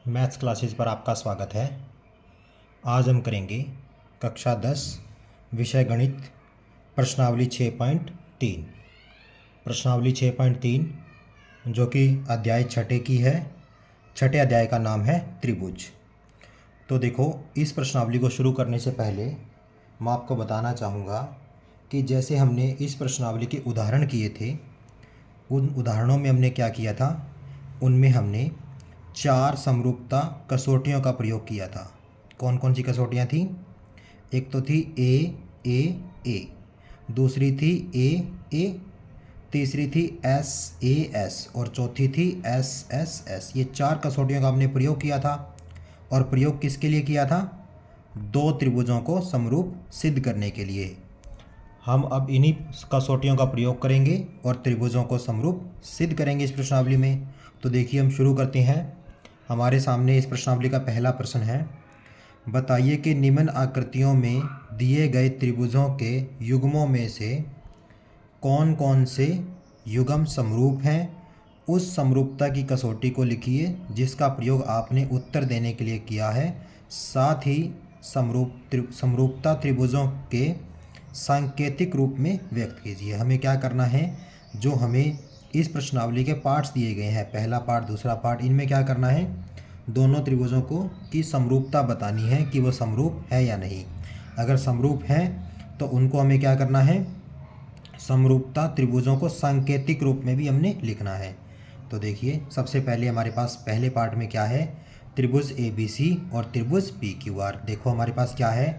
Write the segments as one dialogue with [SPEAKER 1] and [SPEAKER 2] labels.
[SPEAKER 1] Maths classes पर आपका स्वागत है। आज हम करेंगे कक्षा 10 विषय गणित प्रश्नावली 6.3। प्रश्नावली 6.3 जो कि अध्याय छठे की है। छठे अध्याय का नाम है त्रिभुज। तो देखो, इस प्रश्नावली को शुरू करने से पहले मैं आपको बताना चाहूँगा कि जैसे हमने इस प्रश्नावली के उदाहरण किए थे, उन उदाहरणों में हमने क्या किया था, उनमें हमने 4 समरूपता कसौटियों का प्रयोग किया था। कौन कौन सी कसौटियाँ थीं? एक तो थी ए, दूसरी थी ए, तीसरी थी एस और चौथी थी एस। ये 4 कसौटियों का हमने प्रयोग किया था। और प्रयोग किसके लिए किया था? 2 त्रिभुजों को समरूप सिद्ध करने के लिए। हम अब इन्हीं कसौटियों का प्रयोग करेंगे और त्रिभुजों को समरूप सिद्ध करेंगे इस प्रश्नावली में। तो देखिए, हम शुरू करते हैं। हमारे सामने इस प्रश्नावली का पहला प्रश्न है, बताइए कि निम्न आकृतियों में दिए गए त्रिभुजों के युग्मों में से कौन कौन से युग्म समरूप हैं। उस समरूपता की कसौटी को लिखिए जिसका प्रयोग आपने उत्तर देने के लिए किया है। साथ ही समरूपता त्रिभुजों के सांकेतिक रूप में व्यक्त कीजिए। हमें क्या करना है, जो हमें इस प्रश्नावली के पार्ट्स दिए गए हैं, पहला पार्ट दूसरा पार्ट, इनमें क्या करना है, दोनों त्रिभुजों को की समरूपता बतानी है कि वो समरूप है या नहीं। अगर समरूप है तो उनको हमें क्या करना है, समरूपता त्रिभुजों को सांकेतिक रूप में भी हमने लिखना है। तो देखिए, सबसे पहले हमारे पास पहले पार्ट में क्या है, त्रिभुज ABC और त्रिभुज PQR। देखो हमारे पास क्या है,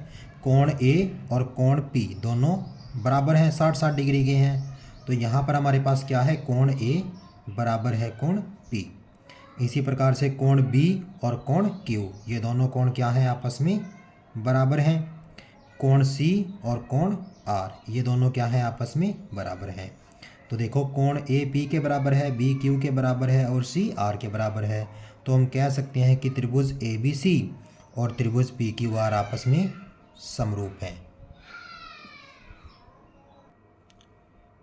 [SPEAKER 1] कोण A और कोण P दोनों बराबर हैं, 60-60 डिग्री के हैं। तो यहाँ पर हमारे पास क्या है, कोण A बराबर है कोण P। इसी प्रकार से कोण B और कोण Q, ये दोनों कोण क्या हैं, आपस में बराबर हैं। कोण C और कोण R, ये दोनों क्या हैं, आपस में बराबर हैं। तो देखो, कोण A P के बराबर है, B Q के बराबर है और C R के बराबर है। तो हम कह सकते हैं कि त्रिभुज ABC और त्रिभुज PQR आपस में समरूप हैं।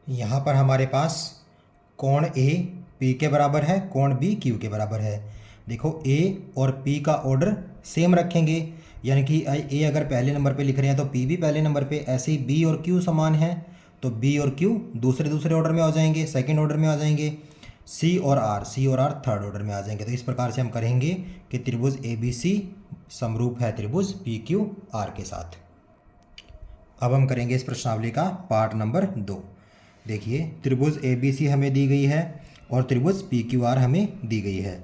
[SPEAKER 1] यहाँ पर हमारे पास कोण A P के बराबर है, कोण B Q के बराबर है। देखो, A और P का ऑर्डर सेम रखेंगे, यानी कि A अगर पहले नंबर पे लिख रहे हैं तो P भी पहले नंबर पे। ऐसे ही B और Q समान हैं तो B और Q दूसरे ऑर्डर में आ जाएंगे, सेकंड ऑर्डर में आ जाएंगे। C और R थर्ड ऑर्डर में आ जाएंगे। तो इस प्रकार से हम करेंगे कि त्रिभुज ABC समरूप है त्रिभुज PQR के साथ। अब हम करेंगे इस प्रश्नावली का पार्ट नंबर 2। देखिए, त्रिभुज ABC हमें दी गई है और त्रिभुज PQR हमें दी गई है।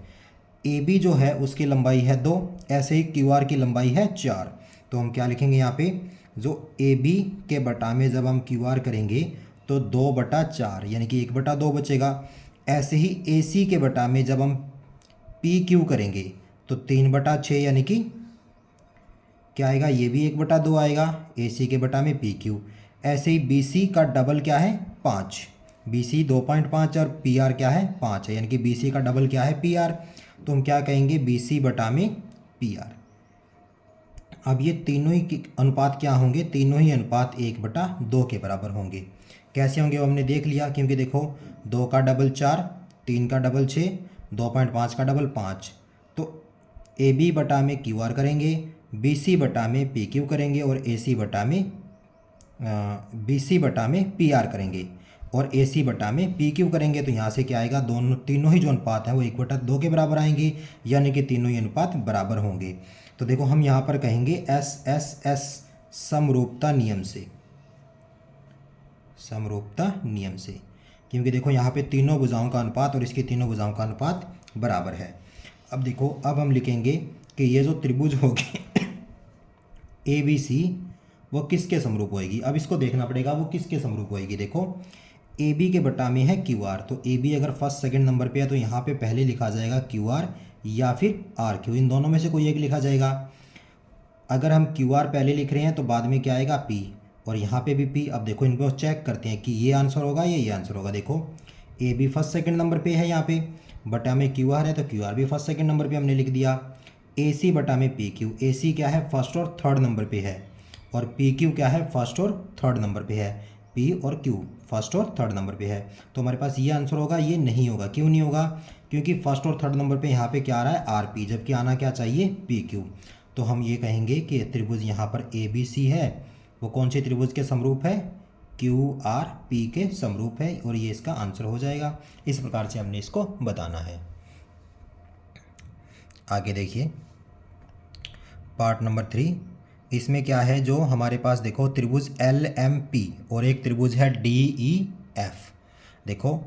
[SPEAKER 1] AB जो है उसकी लंबाई है 2, ऐसे ही QR की लंबाई है 4। तो हम क्या लिखेंगे यहाँ पे, जो AB के बटा में जब हम QR करेंगे तो 2/4 यानी कि 1/2 बचेगा। ऐसे ही AC के बटा में जब हम PQ करेंगे तो 3/6 यानी कि क्या आएगा, ये भी 1/2 आएगा AC के बटा में PQ। ऐसे ही BC का डबल क्या है, 5। BC 2.5 और PR क्या है, 5 है, यानी कि BC का डबल क्या है, PR। तो हम क्या कहेंगे, BC बटा में PR। अब ये तीनों ही अनुपात क्या होंगे, तीनों ही अनुपात 1/2 के बराबर होंगे। कैसे होंगे वो हमने देख लिया, क्योंकि देखो 2 का डबल 4, 3 का डबल 6, 2.5 का डबल 5। तो AB बटा में QR करेंगे, BC बटा में PQ करेंगे और BC बटा में PR करेंगे और AC बटा में PQ करेंगे। तो यहाँ से क्या आएगा, तीनों ही जो अनुपात हैं वो 1/2 के बराबर आएंगे, यानी कि तीनों ही अनुपात बराबर होंगे। तो देखो, हम यहाँ पर कहेंगे SSS समरूपता नियम से, समरूपता नियम से, क्योंकि देखो यहाँ पे तीनों भुजाओं का अनुपात और इसकी तीनों भुजाओं का अनुपात बराबर है। अब देखो, अब हम लिखेंगे कि ये जो त्रिभुज होगी ABC वो किसके समरूप होएगी। अब इसको देखना पड़ेगा वो किसके समरूप होएगी। देखो, AB के बटा में है QR, तो AB अगर फर्स्ट सेकंड नंबर पे है तो यहाँ पे पहले लिखा जाएगा QR या फिर RQ, इन दोनों में से कोई एक लिखा जाएगा। अगर हम QR पहले लिख रहे हैं तो बाद में क्या आएगा, P, और यहाँ पे भी P। अब देखो, इनको चेक करते हैं कि ये आंसर होगा ये आंसर होगा। देखो, AB फर्स्ट सेकंड नंबर पे है यहाँ पे, बटा में QR है तो QR भी फर्स्ट सेकंड नंबर पे हमने लिख दिया। AC बटा में PQ, AC क्या है, फर्स्ट और थर्ड नंबर पे है, और PQ क्या है, फर्स्ट और थर्ड नंबर पे है। P और Q फर्स्ट और थर्ड नंबर पे है। तो हमारे पास ये आंसर होगा, ये नहीं होगा। क्यों नहीं होगा, क्योंकि फर्स्ट और थर्ड नंबर पे यहाँ पे क्या आ रहा है आर पी, जबकि आना क्या चाहिए पी क्यू। तो हम ये कहेंगे कि त्रिभुज यहाँ पर ए बी सी है वो कौन से त्रिभुज के समरूप है, क्यू आर पी के समरूप है, और ये इसका आंसर हो जाएगा। इस प्रकार से हमने इसको बताना है। आगे देखिए पार्ट नंबर 3। इसमें क्या है, जो हमारे पास देखो त्रिभुज एल एम पी और एक त्रिभुज है डी ई एफ। देखो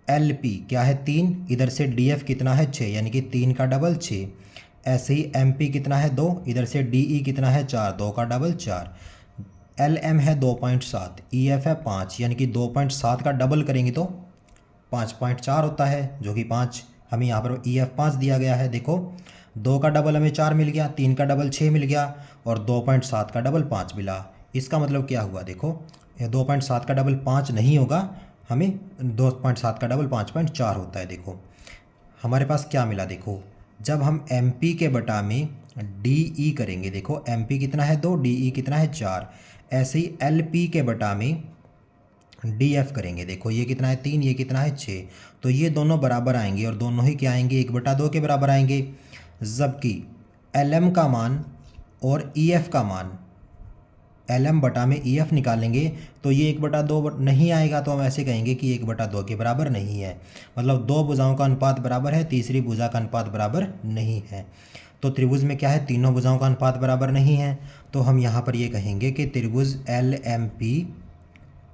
[SPEAKER 1] एल पी क्या है 3, इधर से डी एफ कितना है 6, यानी कि 3 का डबल 6। ऐसे ही एम पी कितना है 2, इधर से डी ई कितना है 4, 2 का डबल 4। एल एम है 2.7, ई एफ है 5, यानी कि 2.7 का डबल करेंगे तो 5.4 होता है, जो कि 5 हमें यहाँ पर ई एफ 5 दिया गया है। देखो 2 का डबल हमें 4 मिल गया, 3 का डबल 6 मिल गया, और 2.7 का डबल 5 मिला। इसका मतलब क्या हुआ, देखो 2.7 का डबल 5 नहीं होगा, हमें 2.7 का डबल 5.4 होता है। देखो हमारे पास क्या मिला, देखो जब हम एम पी के बटा में डी ई करेंगे, देखो एम पी कितना है 2, डी ई कितना है 4। ऐसे ही एल पी के बटा में डी एफ करेंगे, देखो ये कितना है 3, ये कितना है 6, तो ये दोनों बराबर आएंगे और दोनों ही क्या आएंगे 1/2 के बराबर आएंगे। जबकि एल एम का मान और ई एफ का मान, एल एम बटा में ई एफ निकालेंगे तो ये 1/2 नहीं आएगा, तो हम ऐसे कहेंगे कि 1/2 के बराबर नहीं है। मतलब दो भुजाओं का अनुपात बराबर है, तीसरी भुजा का अनुपात बराबर नहीं है। तो त्रिभुज में क्या है, तीनों भुजाओं का अनुपात बराबर नहीं है। तो हम यहाँ पर ये कहेंगे कि त्रिभुज एल एम पी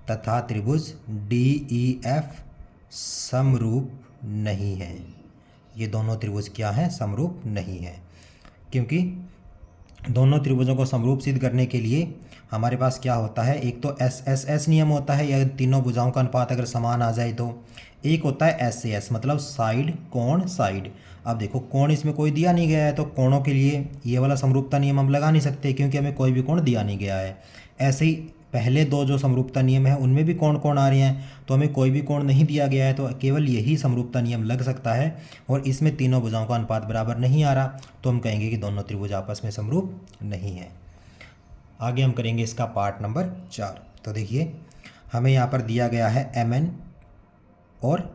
[SPEAKER 1] तथा त्रिभुज डी ई एफ समरूप नहीं है। ये दोनों त्रिभुज क्या हैं, समरूप नहीं है। क्योंकि दोनों त्रिभुजों को समरूप सिद्ध करने के लिए हमारे पास क्या होता है, एक तो एस एस एस नियम होता है, या तीनों भुजाओं का अनुपात अगर समान आ जाए तो। एक होता है एस ए एस, मतलब साइड कोण साइड। अब देखो कोण इसमें कोई दिया नहीं गया है, तो कोणों के लिए ये वाला समरूपता नियम हम लगा नहीं सकते, क्योंकि हमें कोई भी कोण दिया नहीं गया है। ऐसे ही पहले दो जो समरूपता नियम है उनमें भी कोण कोण आ रहे हैं, तो हमें कोई भी कोण नहीं दिया गया है, तो केवल यही समरूपता नियम लग सकता है। और इसमें तीनों भुजाओं का अनुपात बराबर नहीं आ रहा, तो हम कहेंगे कि दोनों त्रिभुज आपस में समरूप नहीं है। आगे हम करेंगे इसका पार्ट नंबर 4। तो देखिए हमें यहाँ पर दिया गया है एम एन और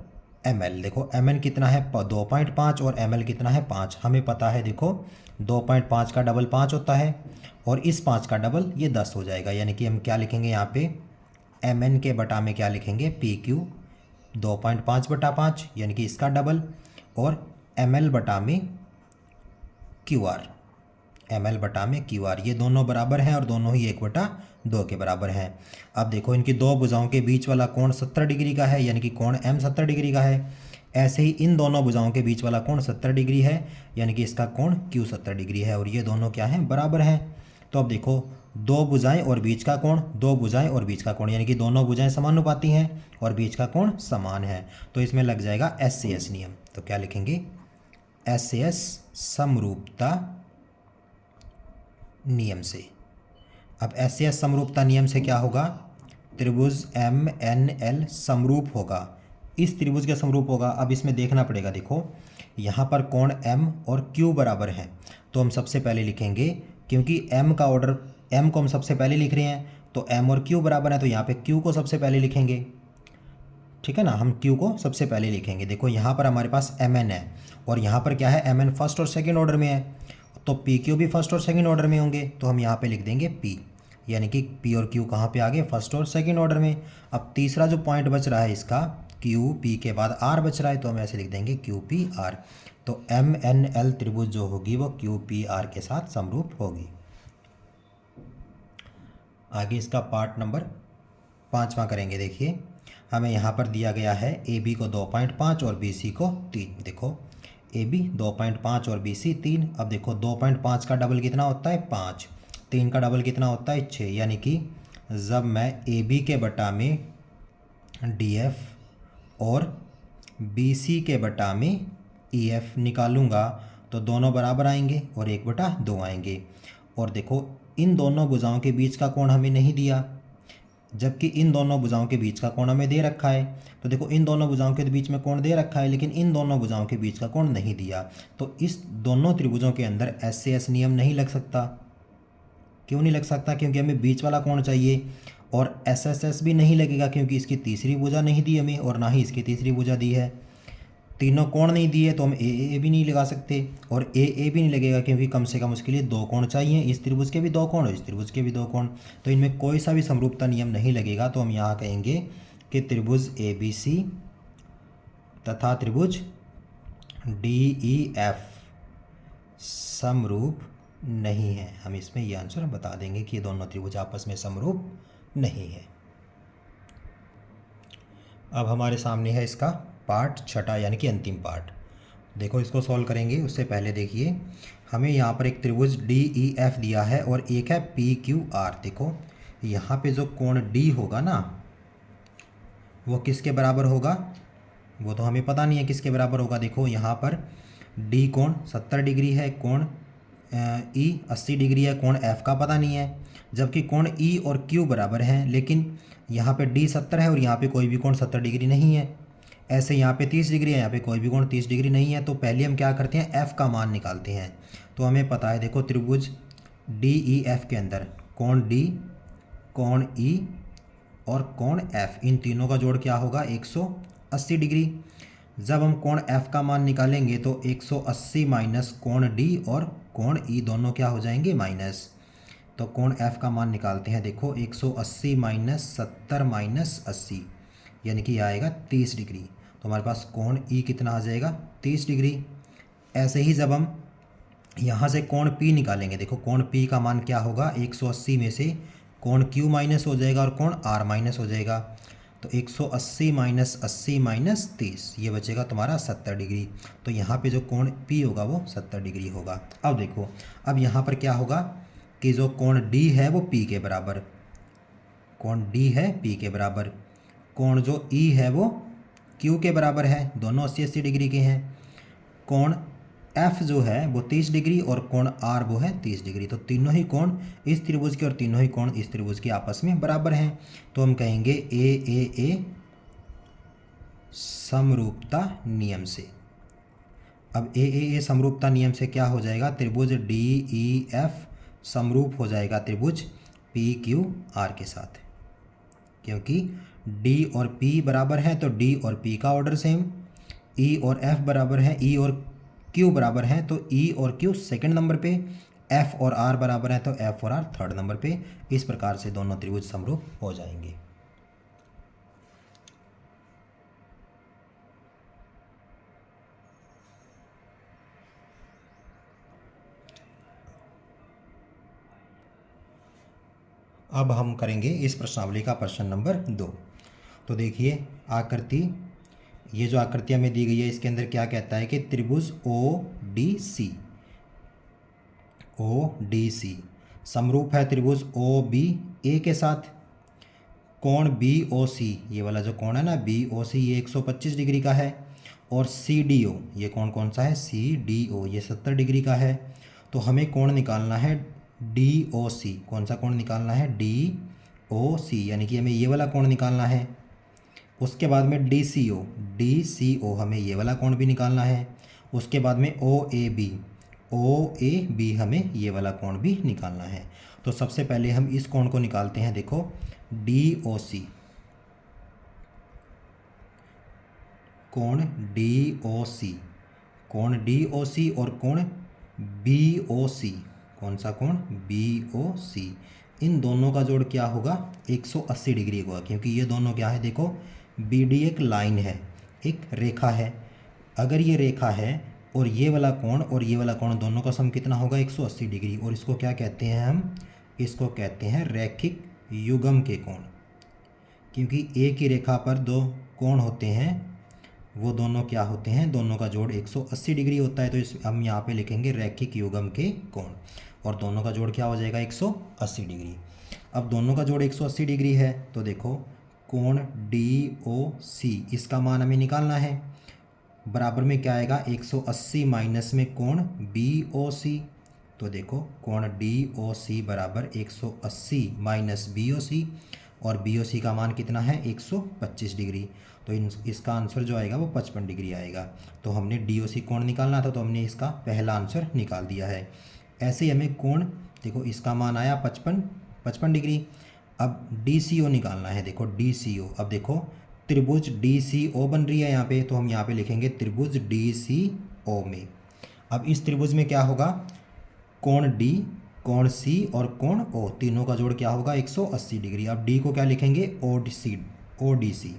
[SPEAKER 1] एम एल। देखो एम एन कितना है 2.5 और एम एल कितना है 5। हमें पता है देखो 2.5 का डबल 5 होता है, और इस 5 का डबल ये 10 हो जाएगा। यानी कि हम क्या लिखेंगे यहाँ पे, एम एन के बटा में क्या लिखेंगे, पी क्यू 2.5/5, यानी कि इसका डबल, और एम एल बटा में क्यू आर, एम एल बटा में क्यू आर। ये दोनों बराबर हैं और दोनों ही 1/2 के बराबर हैं। अब देखो इनकी दो भुजाओं के बीच वाला कोण 70 डिग्री का है, यानी कि कोण एम 70 डिग्री का है। ऐसे ही इन दोनों भुजाओं के बीच वाला कोण 70 डिग्री है, यानी कि इसका कोण क्यू 70 डिग्री है, और ये दोनों क्या हैं, बराबर हैं। तो अब देखो दो भुजाएं और बीच का कोण, दो भुजाएं और बीच का कोण, यानी कि दोनों भुजाएं समानुपाती हैं और बीच का कोण समान है, तो इसमें लग जाएगा एस सी एस नियम। तो क्या लिखेंगे, एस सी एस समरूपता नियम से। अब एस सी एस समरूपता नियम से क्या होगा, त्रिभुज एम एन एल समरूप होगा, इस त्रिभुज के समरूप होगा। अब इसमें देखना पड़ेगा, देखो यहाँ पर कोण एम और क्यू बराबर हैं, तो हम सबसे पहले लिखेंगे, क्योंकि एम का ऑर्डर, एम को हम सबसे पहले लिख रहे हैं, तो एम और क्यू बराबर है, तो यहाँ पे क्यू को सबसे पहले लिखेंगे। ठीक है ना, हम क्यू को सबसे पहले लिखेंगे। देखो यहाँ पर हमारे पास एम एन है, और यहाँ पर क्या है, एम एन फर्स्ट और सेकेंड ऑर्डर में है, तो पी क्यू भी फर्स्ट और सेकेंड ऑर्डर में होंगे, तो हम यहाँ पे लिख देंगे पी, यानी कि पी और क्यू कहाँ पे आ गए, फर्स्ट और सेकेंड ऑर्डर में। अब तीसरा जो पॉइंट बच रहा है इसका, क्यू पी के बाद आर बच रहा है, तो हम ऐसे लिख देंगे क्यू पी आर। तो एम एन एल त्रिभुज जो होगी वो क्यू पी आर के साथ समरूप होगी। आगे इसका पार्ट नंबर 5वां करेंगे। देखिए हमें यहाँ पर दिया गया है ए बी को 2.5 और बी सी को 3। देखो ए बी 2.5 और बी सी 3। अब देखो 2.5 का डबल कितना होता है 5, 3 का डबल कितना होता है 6, यानी कि जब मैं ए बी के बटा में डी एफ और बी सी के बटा में ई एफ निकालूंगा तो दोनों बराबर आएंगे और 1/2 आएंगे। और देखो इन दोनों भुजाओं के बीच का कोण हमें नहीं दिया, जबकि इन दोनों भुजाओं के बीच का कोण हमें दे रखा है। तो देखो इन दोनों भुजाओं के बीच में कोण दे रखा है, लेकिन इन दोनों भुजाओं के बीच का कोण नहीं दिया, तो इस दोनों त्रिभुजों के अंदर एस से एस नियम नहीं लग सकता। क्यों नहीं लग सकता, क्योंकि हमें बीच वाला कोण चाहिए, और एस एस एस भी नहीं लगेगा क्योंकि इसकी तीसरी भुजा नहीं दी हमें और ना ही इसकी तीसरी भुजा दी है। तीनों कोण नहीं दिए तो हम ए भी नहीं लगा सकते, और ए भी नहीं लगेगा क्योंकि कम से कम उसके लिए दो कोण चाहिए, इस त्रिभुज के भी दो कोण और इस त्रिभुज के भी दो कोण, तो इनमें कोई सा भी समरूपता नियम नहीं लगेगा। तो हम यहाँ कहेंगे कि त्रिभुज ABC तथा त्रिभुज DEF समरूप नहीं है। हम इसमें ये आंसर बता देंगे कि ये दोनों त्रिभुज आपस में समरूप नहीं है। अब हमारे सामने है इसका पार्ट छठा यानी कि अंतिम पार्ट। देखो इसको सॉल्व करेंगे उससे पहले देखिए हमें यहाँ पर एक त्रिभुज DEF दिया है और एक है PQR। देखो यहाँ पे जो कोण D होगा ना वो किसके बराबर होगा, वो तो हमें पता नहीं है किसके बराबर होगा। देखो यहाँ पर D कोण 70 डिग्री है, कोण E 80 डिग्री है, कोण F का पता नहीं है, जबकि कोण E और Q बराबर हैं, लेकिन यहाँ पे D 70 है और यहाँ पे कोई भी कोण 70 डिग्री नहीं है। ऐसे यहाँ पे 30 डिग्री है, यहाँ पे कोई भी कोण 30 डिग्री नहीं है। तो पहले हम क्या करते हैं, F का मान निकालते हैं। तो हमें पता है देखो त्रिभुज DEF के अंदर कोण D, कोण E और कोण F, इन तीनों का जोड़ क्या होगा 180 डिग्री। जब हम कोण F का मान निकालेंगे तो 180 माइनस कोण D और कोण E दोनों क्या हो जाएंगे माइनस। तो कोण F का मान निकालते हैं। देखो 180 माइनस 70 माइनस 80 यानी कि आएगा 30 डिग्री। तो हमारे पास कोण E कितना आ जाएगा 30 डिग्री। ऐसे ही जब हम यहाँ से कोण P निकालेंगे, देखो कोण P का मान क्या होगा 180 में से कोण Q माइनस हो जाएगा और कोण R माइनस हो जाएगा। तो 180 माइनस 80 माइनस 30 ये बचेगा तुम्हारा 70 डिग्री। तो यहाँ पे जो कोण P होगा वो 70 डिग्री होगा। अब देखो अब यहाँ पर क्या होगा कि जो कोण D है वो P के बराबर, कोण D है P के बराबर, कोण जो E है वो Q के बराबर है, दोनों 80-80 डिग्री के हैं। कोण F जो है वो 30 डिग्री और कोण R वो है 30 डिग्री। तो तीनों ही कोण इस त्रिभुज के और तीनों ही कोण इस त्रिभुज के आपस में बराबर हैं। तो हम कहेंगे AAA समरूपता नियम से। अब AAA समरूपता नियम से क्या हो जाएगा, त्रिभुज DEF समरूप हो जाएगा त्रिभुज PQR के साथ, क्योंकि D और P बराबर हैं तो D और P का ऑर्डर सेम, E और F बराबर है, E और Q बराबर हैं तो E और Q सेकंड नंबर पे, F और R बराबर हैं तो F और R थर्ड नंबर पे। इस प्रकार से दोनों त्रिभुज समरूप हो जाएंगे। अब हम करेंगे इस प्रश्नावली का प्रश्न नंबर 2। तो देखिए आकृति, ये जो आकृति हमें दी गई है इसके अंदर क्या कहता है कि त्रिभुज ODC समरूप है त्रिभुज OBA के साथ। कोण BOC, ये वाला जो कोण है ना BOC ये 125 डिग्री का है, और CDO ये कोण कौन सा है CDO ये 70 डिग्री का है। तो हमें कोण निकालना है DOC, कौन सा कोण निकालना है DOC, यानी कि हमें ये वाला कोण निकालना है। उसके बाद में DCO हमें ये वाला कोण भी निकालना है। उसके बाद में OAB हमें ये वाला कोण भी निकालना है। तो सबसे पहले हम इस कोण को निकालते हैं। देखो DOC, कोण DOC और कोण BOC, कौन सा कोण BOC, इन दोनों का जोड़ क्या होगा 180 डिग्री होगा, क्योंकि ये दोनों क्या है देखो BD एक लाइन है, एक रेखा है। अगर ये रेखा है और ये वाला कोण और ये वाला कोण दोनों का सम कितना होगा 180 डिग्री, और इसको क्या कहते हैं हम, इसको कहते हैं रैखिक युग्म के कोण। क्योंकि एक ही रेखा पर दो कोण होते हैं वो दोनों क्या होते हैं, दोनों का जोड़ 180 डिग्री होता है। तो हम यहाँ पे लिखेंगे रैखिक युग्म के कोण, और दोनों का जोड़ क्या हो जाएगा 180 डिग्री। अब दोनों का जोड़ 180 डिग्री है तो देखो कोण DOC इसका मान हमें निकालना है। बराबर में क्या आएगा 180 माइनस में कोण BOC। तो देखो कोण DOC बराबर 180 माइनस BOC, और BOC का मान कितना है 125 डिग्री। तो इसका आंसर जो आएगा वो 55 डिग्री आएगा। तो हमने DOC कोण निकालना था तो हमने इसका पहला आंसर निकाल दिया है। ऐसे ही हमें कोण, देखो इसका मान आया 55 डिग्री। अब DCO निकालना है। देखो DCO, अब देखो त्रिभुज डी सी ओ बन रही है यहाँ पे, तो हम यहाँ पे लिखेंगे त्रिभुज डी सी ओ में। अब इस त्रिभुज में क्या होगा, कोण डी, कोण सी और कोण ओ, तीनों का जोड़ क्या होगा 180 डिग्री। अब डी को क्या लिखेंगे O D C, O D C,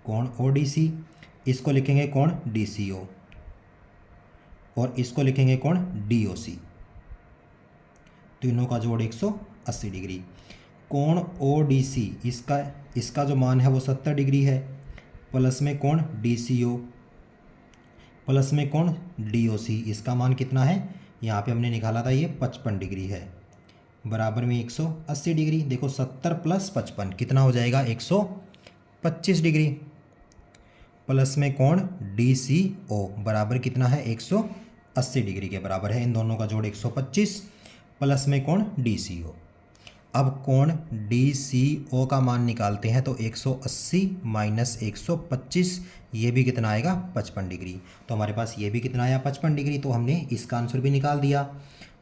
[SPEAKER 1] कोण ओ डी सी। इसको लिखेंगे कोण डी सी ओ और इसको लिखेंगे कोण डी ओ सी, तीनों का जोड़ 180 डिग्री। कोण ओ डी सी इसका जो मान है वो 70 डिग्री है, प्लस में कोण डी सी ओ प्लस में कोण डी ओ सी, इसका मान कितना है, यहाँ पे हमने निकाला था ये 55 डिग्री है, बराबर में 180 डिग्री। देखो 70 प्लस 55 कितना हो जाएगा 125 डिग्री, प्लस में कोण डी सी ओ बराबर कितना है 180 डिग्री के बराबर है। इन दोनों का जोड़ 125 प्लस में कोण डी सी ओ। अब कोण डी सी ओ का मान निकालते हैं तो 180 माइनस 125, ये भी कितना आएगा 55 डिग्री। तो हमारे पास ये भी कितना आया 55 डिग्री, तो हमने इसका आंसर भी निकाल दिया।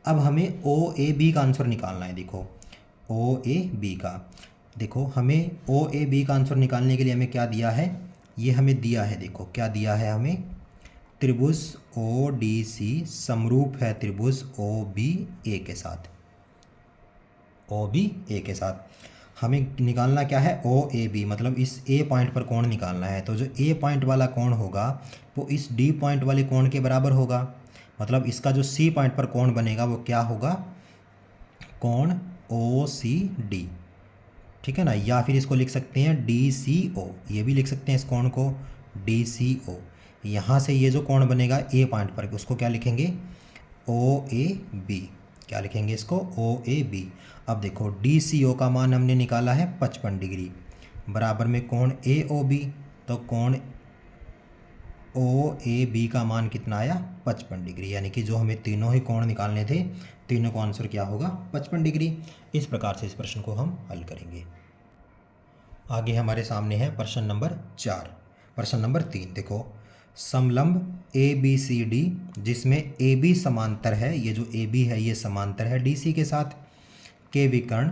[SPEAKER 1] अब हमें ओ ए बी का आंसर निकालना है। देखो ओ ए बी का, देखो हमें ओ ए बी का आंसर निकालने के लिए हमें क्या दिया है, ये हमें दिया है, देखो क्या दिया है हमें, त्रिभुज ओ डी सी समरूप है त्रिभुज ओ बी ए के साथ, ओ बी ए के साथ। हमें निकालना क्या है ओ ए बी, मतलब इस ए पॉइंट पर कोण निकालना है। तो जो ए पॉइंट वाला कोण होगा वो इस डी पॉइंट वाले कोण के बराबर होगा, मतलब इसका जो सी पॉइंट पर कोण बनेगा वो क्या होगा, कोण ओ सी डी, ठीक है ना। या फिर इसको लिख सकते हैं डी सी ओ, ये भी लिख सकते हैं इस कोण को डी सी ओ। यहाँ से ये जो कोण बनेगा ए पॉइंट पर उसको क्या लिखेंगे ओ ए बी, क्या लिखेंगे इसको ओ ए बी। अब देखो डी सी ओ का मान हमने निकाला है 55 डिग्री, बराबर में कोण ए ओ बी, तो कोण ओ ए बी का मान कितना आया 55 डिग्री, यानी कि जो हमें तीनों ही कोण निकालने थे तीनों का आंसर क्या होगा 55 डिग्री। इस प्रकार से इस प्रश्न को हम हल करेंगे। आगे हमारे सामने है प्रश्न नंबर 4। प्रश्न नंबर 3 देखो, समलंब ए बी सी डी जिसमें ए बी समांतर है, ये जो ए बी है ये समांतर है डी सी के साथ, के विकर्ण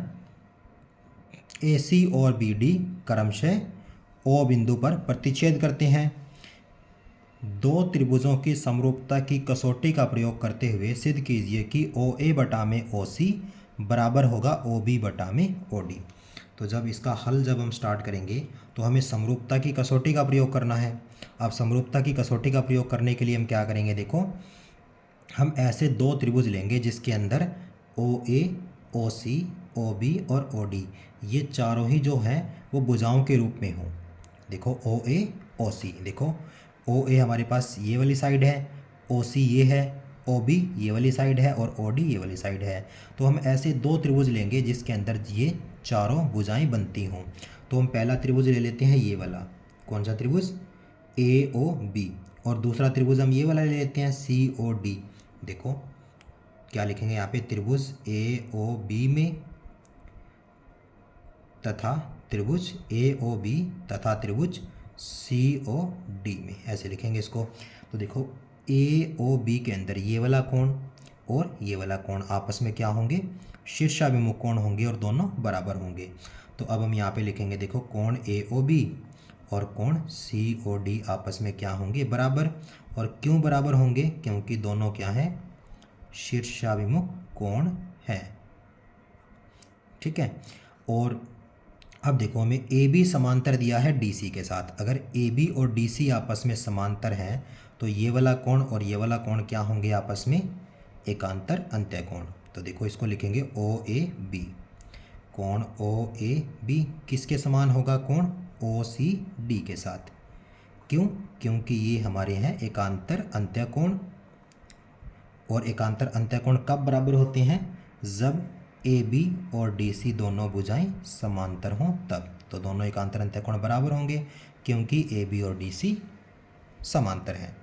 [SPEAKER 1] ए सी और बी डी क्रमशः ओ बिंदु पर प्रतिच्छेद करते हैं। दो त्रिभुजों की समरूपता की कसौटी का प्रयोग करते हुए सिद्ध कीजिए कि ओ ए बटा में ओ सी बराबर होगा ओ बी बटा में ओ डी। तो जब इसका हल जब हम स्टार्ट करेंगे तो हमें समरूपता की कसौटी का प्रयोग करना है। अब समरूपता की कसौटी का प्रयोग करने के लिए हम क्या करेंगे, देखो हम ऐसे दो त्रिभुज लेंगे जिसके अंदर ओ ए, ओ सी, ओ बी और ओ डी ये चारों ही जो हैं वो भुजाओं के रूप में हों। देखो ओ ए, ओ सी, देखो ओ ए हमारे पास ये वाली साइड है, ओ सी ये है, ओ बी ये वाली साइड है और ओ डी ये वाली साइड है। तो हम ऐसे दो त्रिभुज लेंगे जिसके अंदर ये चारों भुजाएं बनती हों। तो हम पहला त्रिभुज ले लेते हैं ये वाला, कौन सा त्रिभुज ए ओ बी, और दूसरा त्रिभुज हम ये वाला ले लेते हैं सी ओ डी। देखो क्या लिखेंगे यहाँ पे, त्रिभुज ए ओ बी में तथा त्रिभुज ए ओ बी तथा त्रिभुज सी ओ डी में, ऐसे लिखेंगे इसको। तो देखो ए ओ बी के अंदर ये वाला कोण और ये वाला कोण आपस में क्या होंगे, शीर्षाभिमुख कोण होंगे और दोनों बराबर होंगे। तो अब हम यहाँ पे लिखेंगे, देखो कोण ए ओ बी और कोण सी ओ डी आपस में क्या होंगे, बराबर। और क्यों बराबर होंगे, क्योंकि दोनों क्या हैं, शीर्षाभिमुख कोण है, ठीक है। और अब देखो हमें ए बी समांतर दिया है डी सी के साथ। अगर ए बी और डी सी आपस में समांतर हैं तो ये वाला कोण और ये वाला कोण क्या होंगे, आपस में एकांतर अंत्य कोण। तो देखो इसको लिखेंगे ओ ए बी, कोण ओ ए बी किसके समान होगा, कोण ओ सी डी के साथ। क्यों, क्योंकि ये हमारे हैं एकांतर अंत्य कोण। और एकांतर अंत्य कोण कब बराबर होते हैं, जब ए बी और डी सी दोनों भुजाएं समांतर हों तब। तो दोनों एकांतर अंत्य कोण बराबर होंगे क्योंकि ए बी और डी सी समांतर हैं।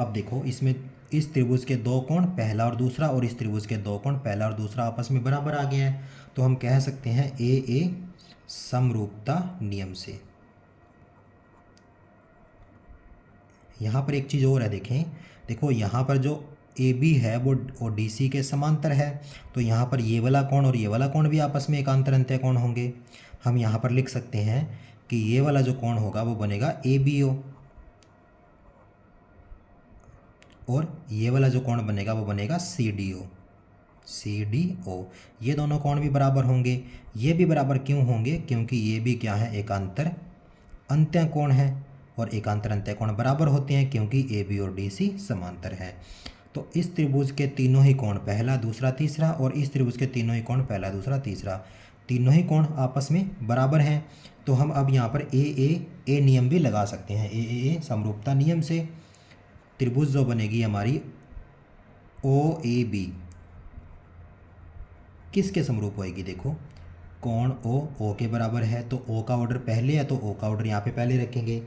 [SPEAKER 1] अब देखो इसमें इस त्रिभुज के दो कोण पहला और दूसरा और इस त्रिभुज के दो कोण पहला और दूसरा आपस में बराबर आ गए हैं। तो हम कह सकते हैं ए समरूपता नियम से। यहाँ पर एक चीज़ और है, देखें, देखो यहाँ पर जो ए बी है वो डी सी के समांतर है, तो यहाँ पर ये वाला कोण और ये वाला कोण भी आपस में एकांतर अंत्य कोण होंगे। हम यहाँ पर लिख सकते हैं कि ये वाला जो कोण होगा वो बनेगा ABO, और ये वाला जो कोण बनेगा वो बनेगा CDO। ये दोनों कोण भी बराबर होंगे। ये भी बराबर क्यों होंगे? क्योंकि ये भी क्या है, एकांतर अंत्य कोण है, और एकांतर अंत्य कोण बराबर होते हैं क्योंकि AB और DC समांतर है। तो इस त्रिभुज के तीनों ही कोण पहला, दूसरा, तीसरा, और इस त्रिभुज के तीनों ही कोण पहला, दूसरा, तीसरा, तीनों ही कोण आपस में बराबर हैं। तो हम अब यहाँ पर ए नियम भी लगा सकते हैं। ए समरूपता नियम से त्रिभुज जो बनेगी हमारी OAB किसके समरूप होएगी? देखो, कोण O के बराबर है तो O का ऑर्डर पहले है तो O का ऑर्डर यहाँ पे पहले रखेंगे।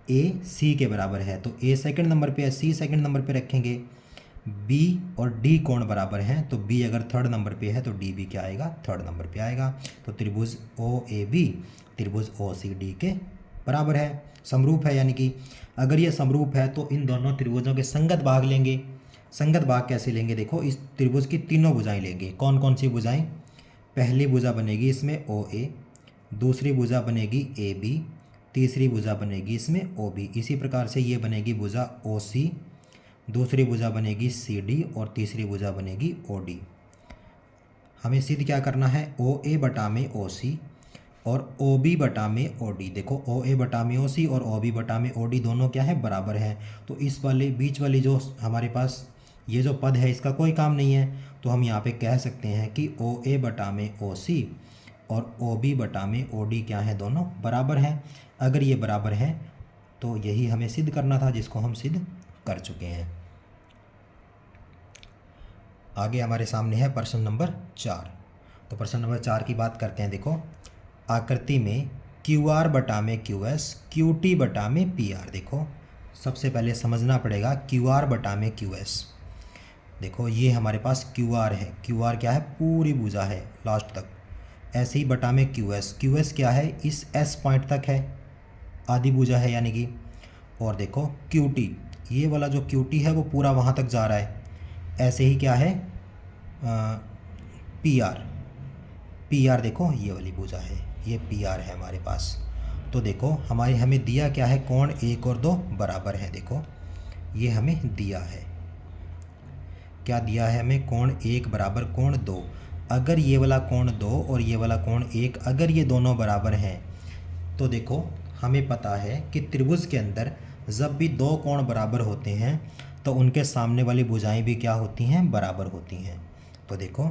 [SPEAKER 1] A C के बराबर है तो A सेकंड नंबर पे है, C सेकंड नंबर पे रखेंगे। B और D कोण बराबर हैं तो B अगर थर्ड नंबर पे है तो D भी क्या आएगा? थर्ड नंबर पे आएगा। तो त्रिभुज OAB त्रिभुज OCD के बराबर है, समरूप है। यानी कि अगर ये समरूप है तो इन दोनों त्रिभुजों के संगत भाग लेंगे। संगत भाग कैसे लेंगे? देखो, इस त्रिभुज की तीनों भुजाएं लेंगे। कौन कौन सी भुजाएं? पहली भुजा बनेगी इसमें OA, दूसरी भुजा बनेगी AB, तीसरी भुजा बनेगी इसमें OB। इसी प्रकार से ये बनेगी भुजा OC, दूसरी भुजा बनेगी CD और तीसरी भुजा बनेगी OD। हमें सिद्ध क्या करना है? OA बटा में OC और OB बटा में OD। देखो, OA बटा में OC और OB बटा में OD दोनों क्या है? बराबर है। तो इस वाले बीच वाली जो हमारे पास ये जो पद है इसका कोई काम नहीं है, तो हम यहाँ पे कह सकते हैं कि OA बटा में OC और OB बटा में OD क्या है? दोनों बराबर हैं। अगर ये बराबर हैं तो यही हमें सिद्ध करना था, जिसको हम सिद्ध कर चुके हैं। आगे हमारे सामने है प्रश्न नंबर 4। तो प्रश्न नंबर 4 की बात करते हैं। देखो, आकृति में QR बटा में QS, QT बटा में PR। देखो, सबसे पहले समझना पड़ेगा QR बटा में QS। देखो, ये हमारे पास QR है। QR क्या है? पूरी भुजा है लास्ट तक। ऐसे ही बटा में QS क्या है? इस S पॉइंट तक है, आधी भुजा है यानी कि। और देखो QT, ये वाला जो QT है वो पूरा वहाँ तक जा रहा है। ऐसे ही क्या है? PR देखो, ये वाली भुजा है, ये PR है हमारे पास। तो देखो, हमें दिया क्या है? कोण 1 और 2 बराबर है। देखो, ये हमें दिया है, क्या दिया है हमें? कोण 1 बराबर कोण 2। अगर ये वाला कोण 2 और ये वाला कोण 1, अगर ये दोनों बराबर हैं तो देखो, हमें पता है कि त्रिभुज के अंदर जब भी दो कोण बराबर होते हैं तो उनके सामने वाली भुजाएं भी क्या होती हैं? बराबर होती हैं। तो देखो,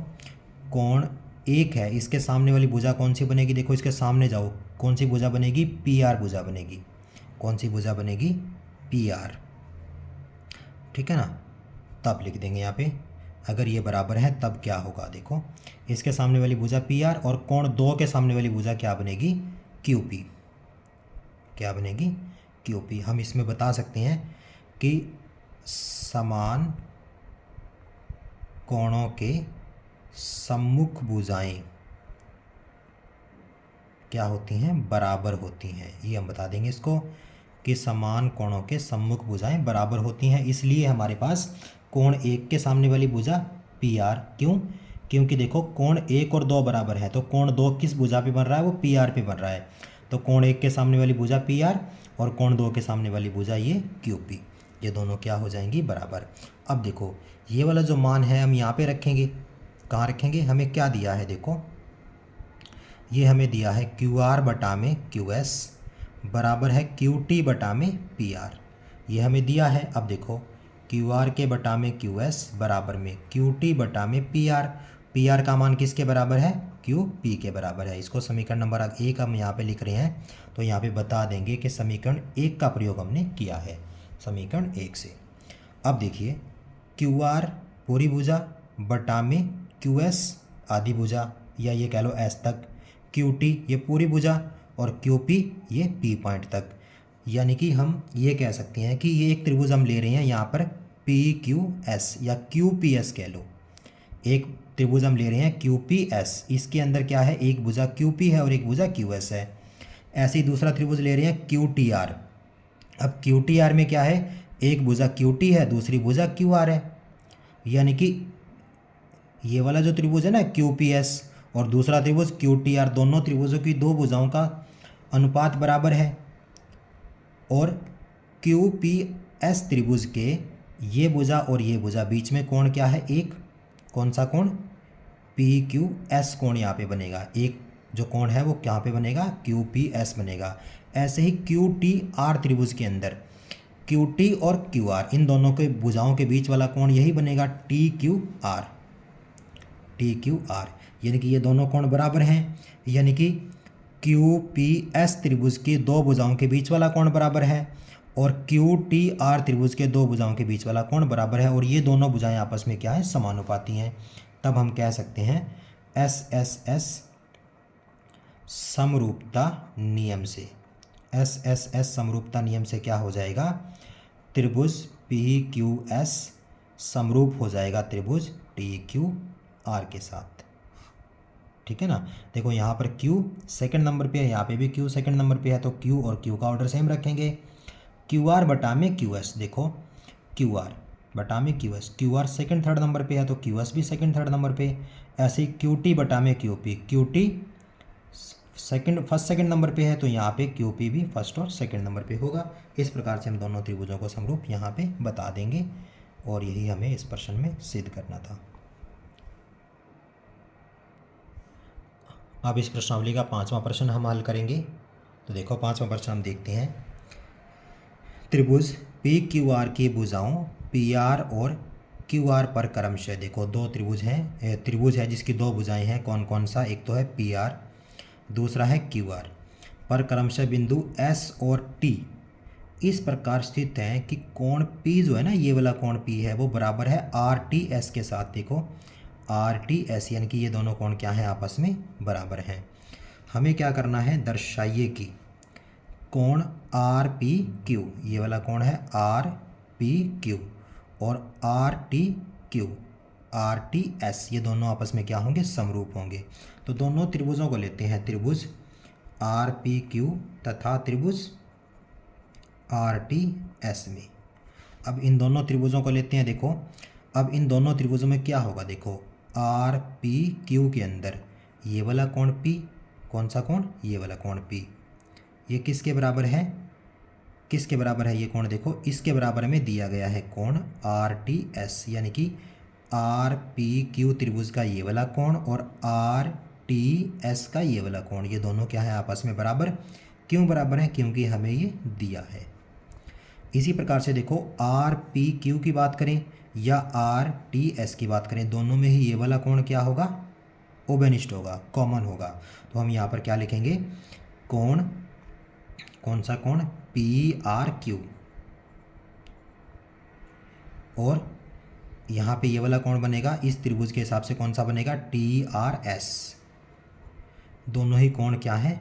[SPEAKER 1] कोण 1 है, इसके सामने वाली भुजा कौन सी बनेगी? देखो, इसके सामने जाओ, कौन सी भुजा बनेगी? PR भुजा बनेगी। कौन सी भुजा बनेगी? PR। ठीक है ना? तब लिख देंगे यहाँ पे, अगर ये बराबर है तब क्या होगा? देखो, इसके सामने वाली भुजा PR और कोण 2 के सामने वाली भुजा क्या बनेगी? QP। क्या बनेगी? QP। हम इसमें बता सकते हैं कि समान कोणों के सम्मुख भुजाएं क्या होती हैं? बराबर होती हैं। ये हम बता देंगे इसको कि समान कोणों के सम्मुख भुजाएं बराबर होती हैं। इसलिए हमारे पास कोण 1 के सामने वाली भुजा PR। क्यों? क्योंकि देखो, कोण 1 और 2 बराबर है तो कोण 2 किस भुजा पे बन रहा है? वो PR पे बन रहा है। तो कोण 1 के सामने वाली भुजा PR और कोण 2 के सामने वाली भुजा ये QP, ये दोनों क्या हो जाएंगी? बराबर। अब देखो, ये वाला जो मान है हम यहाँ पे रखेंगे। कहाँ रखेंगे? हमें क्या दिया है? देखो, ये हमें दिया है QR बटा में QS बराबर है QT बटा में PR। ये हमें दिया है। अब देखो, QR के बटा में QS बराबर में QT बटा में PR। PR का मान किसके बराबर है? QP के बराबर है। इसको समीकरण नंबर 1 हम यहाँ पे लिख रहे हैं, तो यहाँ पे बता देंगे कि समीकरण 1 का प्रयोग हमने किया है समीकरण 1 से। अब देखिए, QR पूरी भुजा बटा में QS आधी भुजा, या ये कह लो S तक, QT ये पूरी भुजा और QP ये P पॉइंट तक। यानी कि हम ये कह सकते हैं कि ये एक त्रिभुज हम ले रहे हैं यहाँ पर PQS या QPS कह लो। एक त्रिभुज हम ले रहे हैं QPS, इसके अंदर क्या है? एक भुजा QP है और एक भुजा QS है। ऐसे ही दूसरा त्रिभुज ले रहे हैं QTR। अब QTR में क्या है? एक भुजा QT है, दूसरी भुजा QR है। यानी कि ये वाला जो त्रिभुज है ना QPS और दूसरा त्रिभुज QTR, दोनों त्रिभुजों की दो भुजाओं का अनुपात बराबर है और क्यू पी एस त्रिभुज के ये भुजा और ये भुजा बीच में कोण क्या है, एक, कौन सा कोण, पी क्यू एस कोण यहाँ पे बनेगा, एक जो कोण है वो यहाँ पे बनेगा क्यू पी एस बनेगा। ऐसे ही क्यू टी आर त्रिभुज के अंदर क्यू टी और क्यू आर इन दोनों के भुजाओं के बीच वाला कोण यही बनेगा T Q R, T Q R, यानी कि ये दोनों कोण बराबर हैं, यानी कि क्यू पी एस त्रिभुज की दो भुजाओं के बीच वाला कोण बराबर है और क्यू टी आर त्रिभुज के दो भुजाओं के बीच वाला कोण बराबर है और ये दोनों भुजाएं आपस में क्या है, समानुपाती हैं। तब हम कह सकते हैं एस एस एस समरूपता नियम से, एस एस एस समरूपता नियम से क्या हो जाएगा, त्रिभुज पी क्यू एस समरूप हो जाएगा त्रिभुज टी क्यू आर के साथ। ठीक है ना। देखो यहाँ पर Q सेकंड नंबर पे है, यहाँ पे भी Q सेकंड नंबर पे है, तो Q और Q का ऑर्डर सेम रखेंगे। QR बटा में QS, देखो QR बटा में QS, QR second third number पे है तो QS भी सेकंड थर्ड नंबर पे। ऐसे ही QT बटा में QP, QT first second number पे है तो यहाँ पे QP भी फर्स्ट और सेकंड नंबर पे होगा। इस प्रकार से हम दोनों त्रिभुजों को समरूप यहाँ पे बता देंगे और यही हमें इस प्रश्न में सिद्ध करना था। अब इस प्रश्नावली का 5वां प्रश्न हम हल करेंगे। तो देखो 5वां प्रश्न हम देखते हैं। त्रिभुज पी क्यू आर की भुजाओं पी आर और क्यू आर पर क्रमशः, देखो दो त्रिभुज हैं, त्रिभुज है जिसकी दो भुजाएं हैं, कौन कौन सा, एक तो है पी आर, दूसरा है क्यू आर, पर क्रमशः बिंदु एस और टी इस प्रकार स्थित हैं कि कोण पी जो है ना, ये वाला कोण पी है वो बराबर है आर टी एस के साथ। देखो आर टी एस यानी कि ये दोनों कोण क्या हैं, आपस में बराबर हैं। हमें क्या करना है, दर्शाइए कि कोण आर पी क्यू, ये वाला कोण है आर पी क्यू और R T Q R T S, ये दोनों आपस में क्या होंगे, समरूप होंगे। तो दोनों त्रिभुजों को लेते हैं, त्रिभुज आर पी क्यू तथा त्रिभुज आर टी एस में। अब इन दोनों त्रिभुजों को लेते हैं। देखो अब इन दोनों त्रिभुजों में क्या होगा, देखो आर पी क्यू के अंदर ये वाला कोण पी, कौन सा कोण, ये वाला कोण पी, ये किसके बराबर है, किसके बराबर है ये कोण, देखो इसके बराबर में दिया गया है कोण आर टी एस, यानी कि आर पी क्यू त्रिभुज का ये वाला कोण और आर टी एस का ये वाला कोण, ये दोनों क्या है, आपस में बराबर। क्यों बराबर है, क्योंकि हमें ये दिया है। इसी प्रकार से देखो आर पी क्यू की बात करें या आर टी एस की बात करें, दोनों में ही ये वाला कोण क्या होगा, ओबेनिष्ठ होगा, कॉमन होगा। तो हम यहाँ पर क्या लिखेंगे, कोण, कौन सा कोण, पी आर क्यू, और यहाँ पे ये वाला कोण बनेगा इस त्रिभुज के हिसाब से कौन सा बनेगा, टी आर एस। दोनों ही कोण क्या है,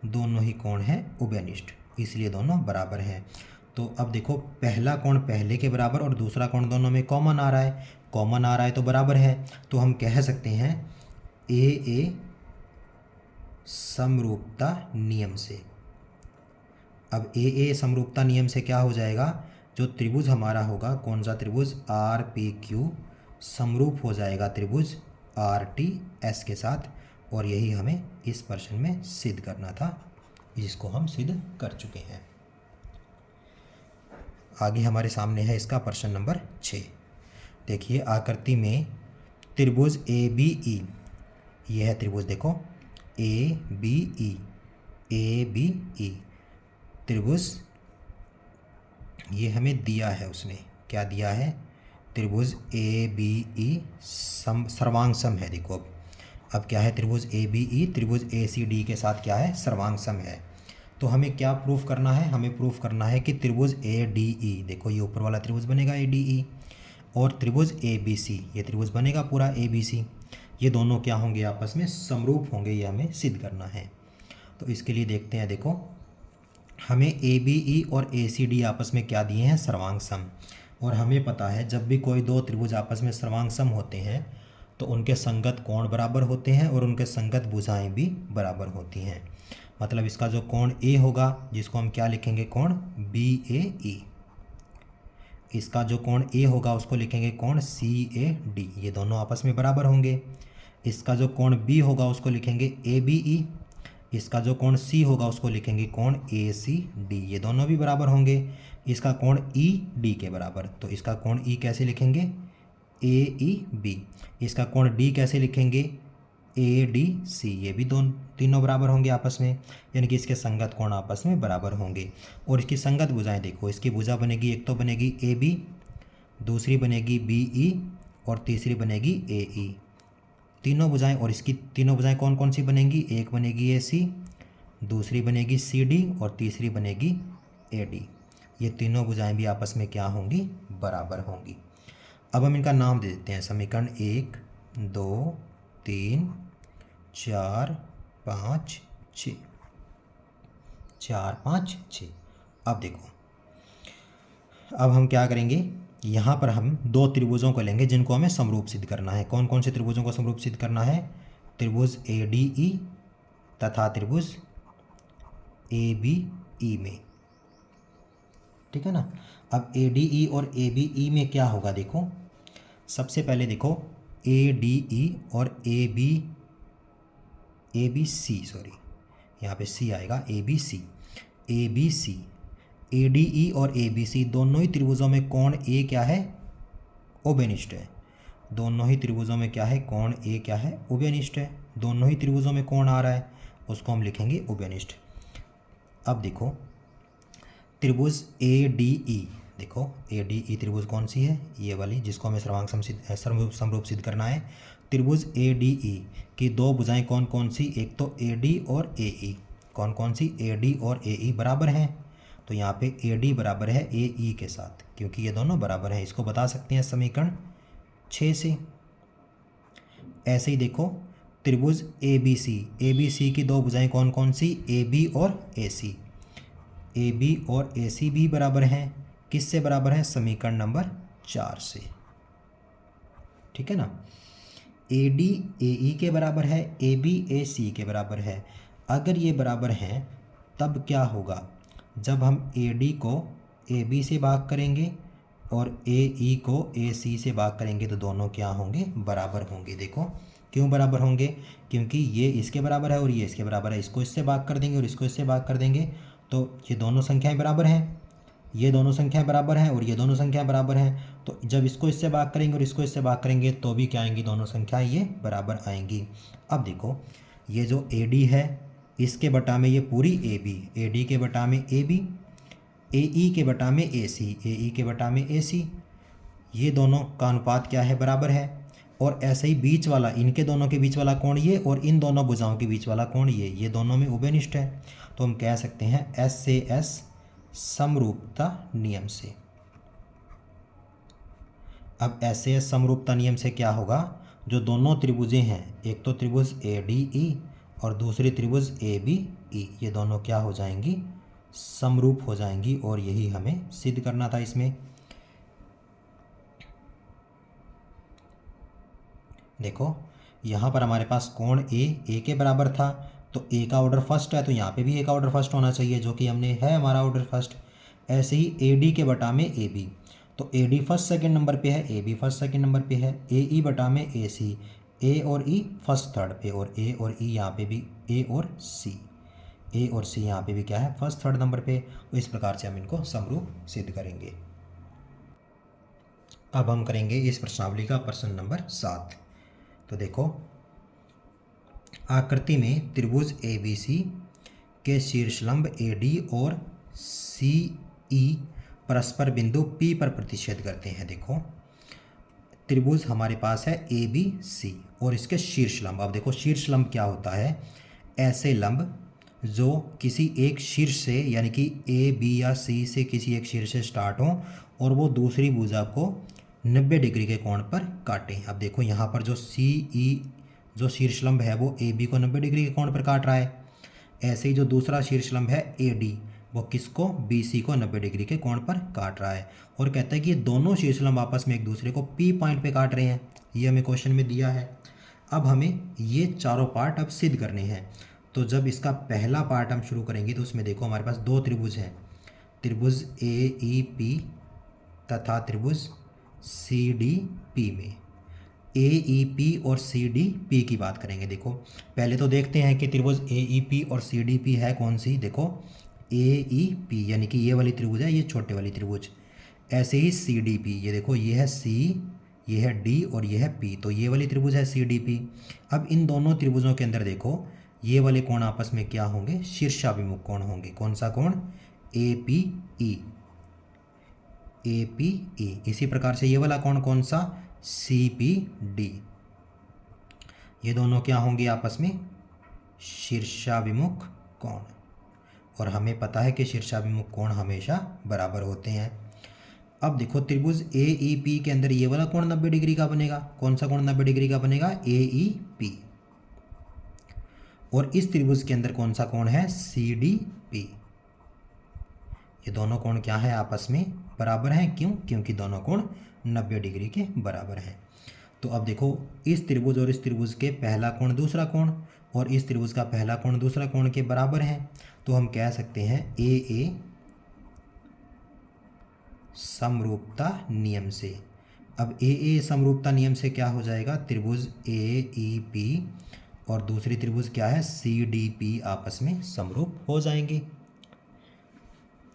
[SPEAKER 1] दोनों ही कोण है उभयनिष्ठ, इसलिए दोनों बराबर हैं। तो अब देखो पहला कोण पहले के बराबर और दूसरा कोण दोनों में कॉमन आ रहा है, कॉमन आ रहा है तो बराबर है। तो हम कह सकते हैं ए समरूपता नियम से। अब ए समरूपता नियम से क्या हो जाएगा, जो त्रिभुज हमारा होगा, कौन सा त्रिभुज, आर पी क्यू समरूप हो जाएगा त्रिभुज आर टी एस के साथ, और यही हमें इस प्रश्न में सिद्ध करना था, जिसको हम सिद्ध कर चुके हैं। आगे हमारे सामने है इसका प्रश्न नंबर 6। देखिए आकृति में त्रिभुज ए बी ई, ये है त्रिभुज, देखो ए बी ई त्रिभुज, ये हमें दिया है, उसने क्या दिया है, त्रिभुज ए बी ई सर्वांग सम है। देखो अब क्या है, त्रिभुज ए बी ई त्रिभुज ए सी डी के साथ क्या है, सर्वांग सम है। तो हमें क्या प्रूफ करना है, हमें प्रूफ करना है कि त्रिभुज ए डी ई, देखो ये ऊपर वाला त्रिभुज बनेगा ए डी ई, और त्रिभुज ए बी सी, ये त्रिभुज बनेगा पूरा ए बी सी, ये दोनों क्या होंगे, आपस में समरूप होंगे, ये हमें सिद्ध करना है। तो इसके लिए देखते हैं, देखो हमें ए बी ई और ए सी डी आपस में क्या दिए हैं, सर्वांग सम, और हमें पता है जब भी कोई दो त्रिभुज आपस में सर्वांग सम होते हैं तो उनके संगत कोण बराबर होते हैं और उनके संगत भुजाएं भी बराबर होती हैं। मतलब इसका जो कोण ए होगा, जिसको हम क्या लिखेंगे, कोण बी ए ई, इसका जो कोण ए होगा उसको लिखेंगे कोण सी ए डी, ये दोनों आपस में बराबर होंगे। इसका जो कोण बी होगा उसको लिखेंगे ए बी ई, इसका जो कोण सी होगा उसको लिखेंगे कोण ए सी डी, ये दोनों भी बराबर होंगे। इसका कोण ई डी के बराबर, तो इसका कोण ई कैसे लिखेंगे, ए ई बी। इसका कोण डी कैसे लिखेंगे, ए डी सी, ये भी तीनों बराबर होंगे आपस में, यानी कि इसके संगत कोण आपस में बराबर होंगे। और इसकी संगत भुजाएं देखो, इसकी भुजा बनेगी, एक तो बनेगी ए बी, दूसरी बनेगी बी ई, और तीसरी बनेगी ए ई, तीनों भुजाएं। और इसकी तीनों भुजाएं कौन कौन सी बनेंगी, एक बनेगी ए सी, दूसरी बनेगी सी डी, और तीसरी बनेगी ए डी। ये तीनों भुजाएं भी आपस में क्या होंगी, बराबर होंगी। अब हम इनका नाम दे देते हैं, समीकरण 1 2 3 4 5 6, 4 5 6। अब देखो, अब हम क्या करेंगे, यहाँ पर हम दो त्रिभुजों को लेंगे जिनको हमें समरूप सिद्ध करना है। कौन कौन से त्रिभुजों को समरूप सिद्ध करना है, त्रिभुज ए डी ई तथा त्रिभुज ए बी ई में, ठीक है ना। अब ए डी ई और ए बी ई में क्या होगा, देखो सबसे पहले देखो ए डी ई और ए बी सी, सॉरी यहाँ पे सी आएगा, A B C, A B C, A D E और ए बी सी दोनों ही त्रिभुजों में कोण ए क्या है, उभयनिष्ठ है। दोनों ही त्रिभुजों में क्या है, कोण ए क्या है, उभयनिष्ठ है। दोनों ही त्रिभुजों में कोण आ रहा है, उसको हम लिखेंगे उभयनिष्ठ। अब देखो त्रिभुज ए डी ई, देखो ए डी ई त्रिभुज कौन सी है, ये वाली जिसको हमें सर्वांग समरूप सिद्ध करना है। त्रिभुज ए डी ई की दो भुजाएं कौन कौन सी, एक तो ए डी और ए ई, कौन कौन सी, ए डी और ए ई बराबर हैं। तो यहाँ पे ए डी बराबर है ए ई के साथ, क्योंकि ये दोनों बराबर हैं। इसको बता सकते हैं समीकरण 6 से। ऐसे ही देखो त्रिभुज ए बी सी की दो भुजाएं कौन कौन सी, ए बी और ए सी, ए बी और ए सी भी बराबर हैं। किससे बराबर हैं, समीकरण नंबर 4 से, ठीक है ना। ए डी ए ई के बराबर है, ए बी ए सी के बराबर है। अगर ये बराबर हैं तब क्या होगा, जब हम ए डी को ए बी से भाग करेंगे और ए ई को ए सी से भाग करेंगे तो दोनों क्या होंगे, बराबर होंगे। देखो क्यों बराबर होंगे, क्योंकि ये इसके बराबर है और ये इसके बराबर है। इसको इससे भाग कर देंगे और इसको इससे भाग कर देंगे तो ये दोनों संख्याएं बराबर हैं, ये दोनों संख्याएं बराबर हैं और ये दोनों संख्याएं बराबर हैं। तो जब इसको इससे भाग करेंगे और इसको इससे भाग करेंगे तो भी क्या आएंगी, दोनों संख्याएं ये बराबर आएंगी। अब देखो ये जो ए डी है इसके बटा में ये पूरी ए बी, ए डी के बटा में ए बी, ए ई के बटा में ए सी, ए ई के बटा में ए सी, ये दोनों का अनुपात क्या है, बराबर है। और ऐसे ही बीच वाला, इनके दोनों के बीच वाला कोण ये और इन दोनों भुजाओं के बीच वाला कोण ये दोनों में उभयनिष्ठ है। तो हम कह सकते हैं एस से एस समरूपता नियम से। अब एस से एस समरूपता नियम से क्या होगा, जो दोनों त्रिभुजें हैं, एक तो त्रिभुज ए डी ई और दूसरी त्रिभुज ए बी ई, ये दोनों क्या हो जाएंगी, समरूप हो जाएंगी। और यही हमें सिद्ध करना था इसमें। देखो यहाँ पर हमारे पास कोण ए के बराबर था, तो ए का ऑर्डर फर्स्ट है तो यहाँ पे भी ए का ऑर्डर फर्स्ट होना चाहिए, जो कि हमने है हमारा ऑर्डर फर्स्ट। ऐसे ही ए डी के बटा में ए बी, तो A D first second number पे है, A B first second number पे है। ए ई बटा में ए सी, ए और ई फर्स्ट थर्ड पे, और ए और ई यहाँ पे भी ए और सी, ए और सी यहाँ पे भी क्या है, फर्स्ट थर्ड नंबर पे। तो इस प्रकार से हम इनको समरूप सिद्ध करेंगे। अब हम करेंगे इस प्रश्नावली का प्रश्न नंबर 7। तो देखो आकृति में त्रिभुज ए बी सी के शीर्षलंब ए डी और सी ई परस्पर बिंदु P पर प्रतिच्छेद करते हैं। देखो त्रिभुज हमारे पास है ए बी सी और इसके शीर्षलंब। अब देखो शीर्षलंब क्या होता है, ऐसे लंब जो किसी एक शीर्ष से, यानी कि ए बी या सी से किसी एक शीर्ष से स्टार्ट हो और वो दूसरी भुजा को 90 डिग्री के कोण पर काटें। अब देखो यहाँ पर जो सी ई जो शीर्षलंब है वो ए बी को 90 डिग्री के कोण पर काट रहा है। ऐसे ही जो दूसरा शीर्षलंब है ए डी, वो किसको, बी सी को 90 डिग्री के कोण पर काट रहा है। और कहता है कि ये दोनों शीर्षलंब आपस में एक दूसरे को पी पॉइंट पे काट रहे हैं, ये हमें क्वेश्चन में दिया है। अब हमें ये चारों पार्ट अब सिद्ध करने हैं। तो जब इसका पहला पार्ट हम शुरू करेंगे तो उसमें देखो हमारे पास दो त्रिभुज हैं, त्रिभुज ए ई पी तथा त्रिभुज सी डी पी में। AEP और CDP की बात करेंगे। देखो पहले तो देखते हैं कि त्रिभुज AEP और CDP है कौन सी। देखो AEP यानी कि ये वाली त्रिभुज है, ये छोटे वाली त्रिभुज। ऐसे ही CDP, ये देखो ये है C, ये है D और ये है P, तो ये वाली त्रिभुज है CDP। अब इन दोनों त्रिभुजों के अंदर देखो ये वाले कोण आपस में क्या होंगे, शीर्षाभिमुख कोण होंगे। कौन सा कोण, APE। APE। इसी प्रकार से ये वाला कोण कौन सा, CPD। ये दोनों क्या होंगे आपस में, शीर्षाभिमुख कोण। और हमें पता है कि शीर्षाभिमुख कोण हमेशा बराबर होते हैं। अब देखो त्रिभुज AEP के अंदर ये वाला कोण 90 डिग्री का बनेगा। कौन सा कोण 90 डिग्री का बनेगा, AEP। और इस त्रिभुज के अंदर कौन सा कोण है, CDP। ये दोनों कोण क्या है, आपस में बराबर हैं। क्यों, क्योंकि दोनों कोण 90 डिग्री के बराबर हैं। तो अब देखो इस त्रिभुज और इस त्रिभुज के पहला कोण दूसरा कोण और इस त्रिभुज का पहला कोण दूसरा कोण के बराबर है। तो हम कह सकते हैं AA समरूपता नियम से। अब AA समरूपता नियम से क्या हो जाएगा, त्रिभुज AEP और दूसरी त्रिभुज क्या है, CDP आपस में समरूप हो जाएंगे।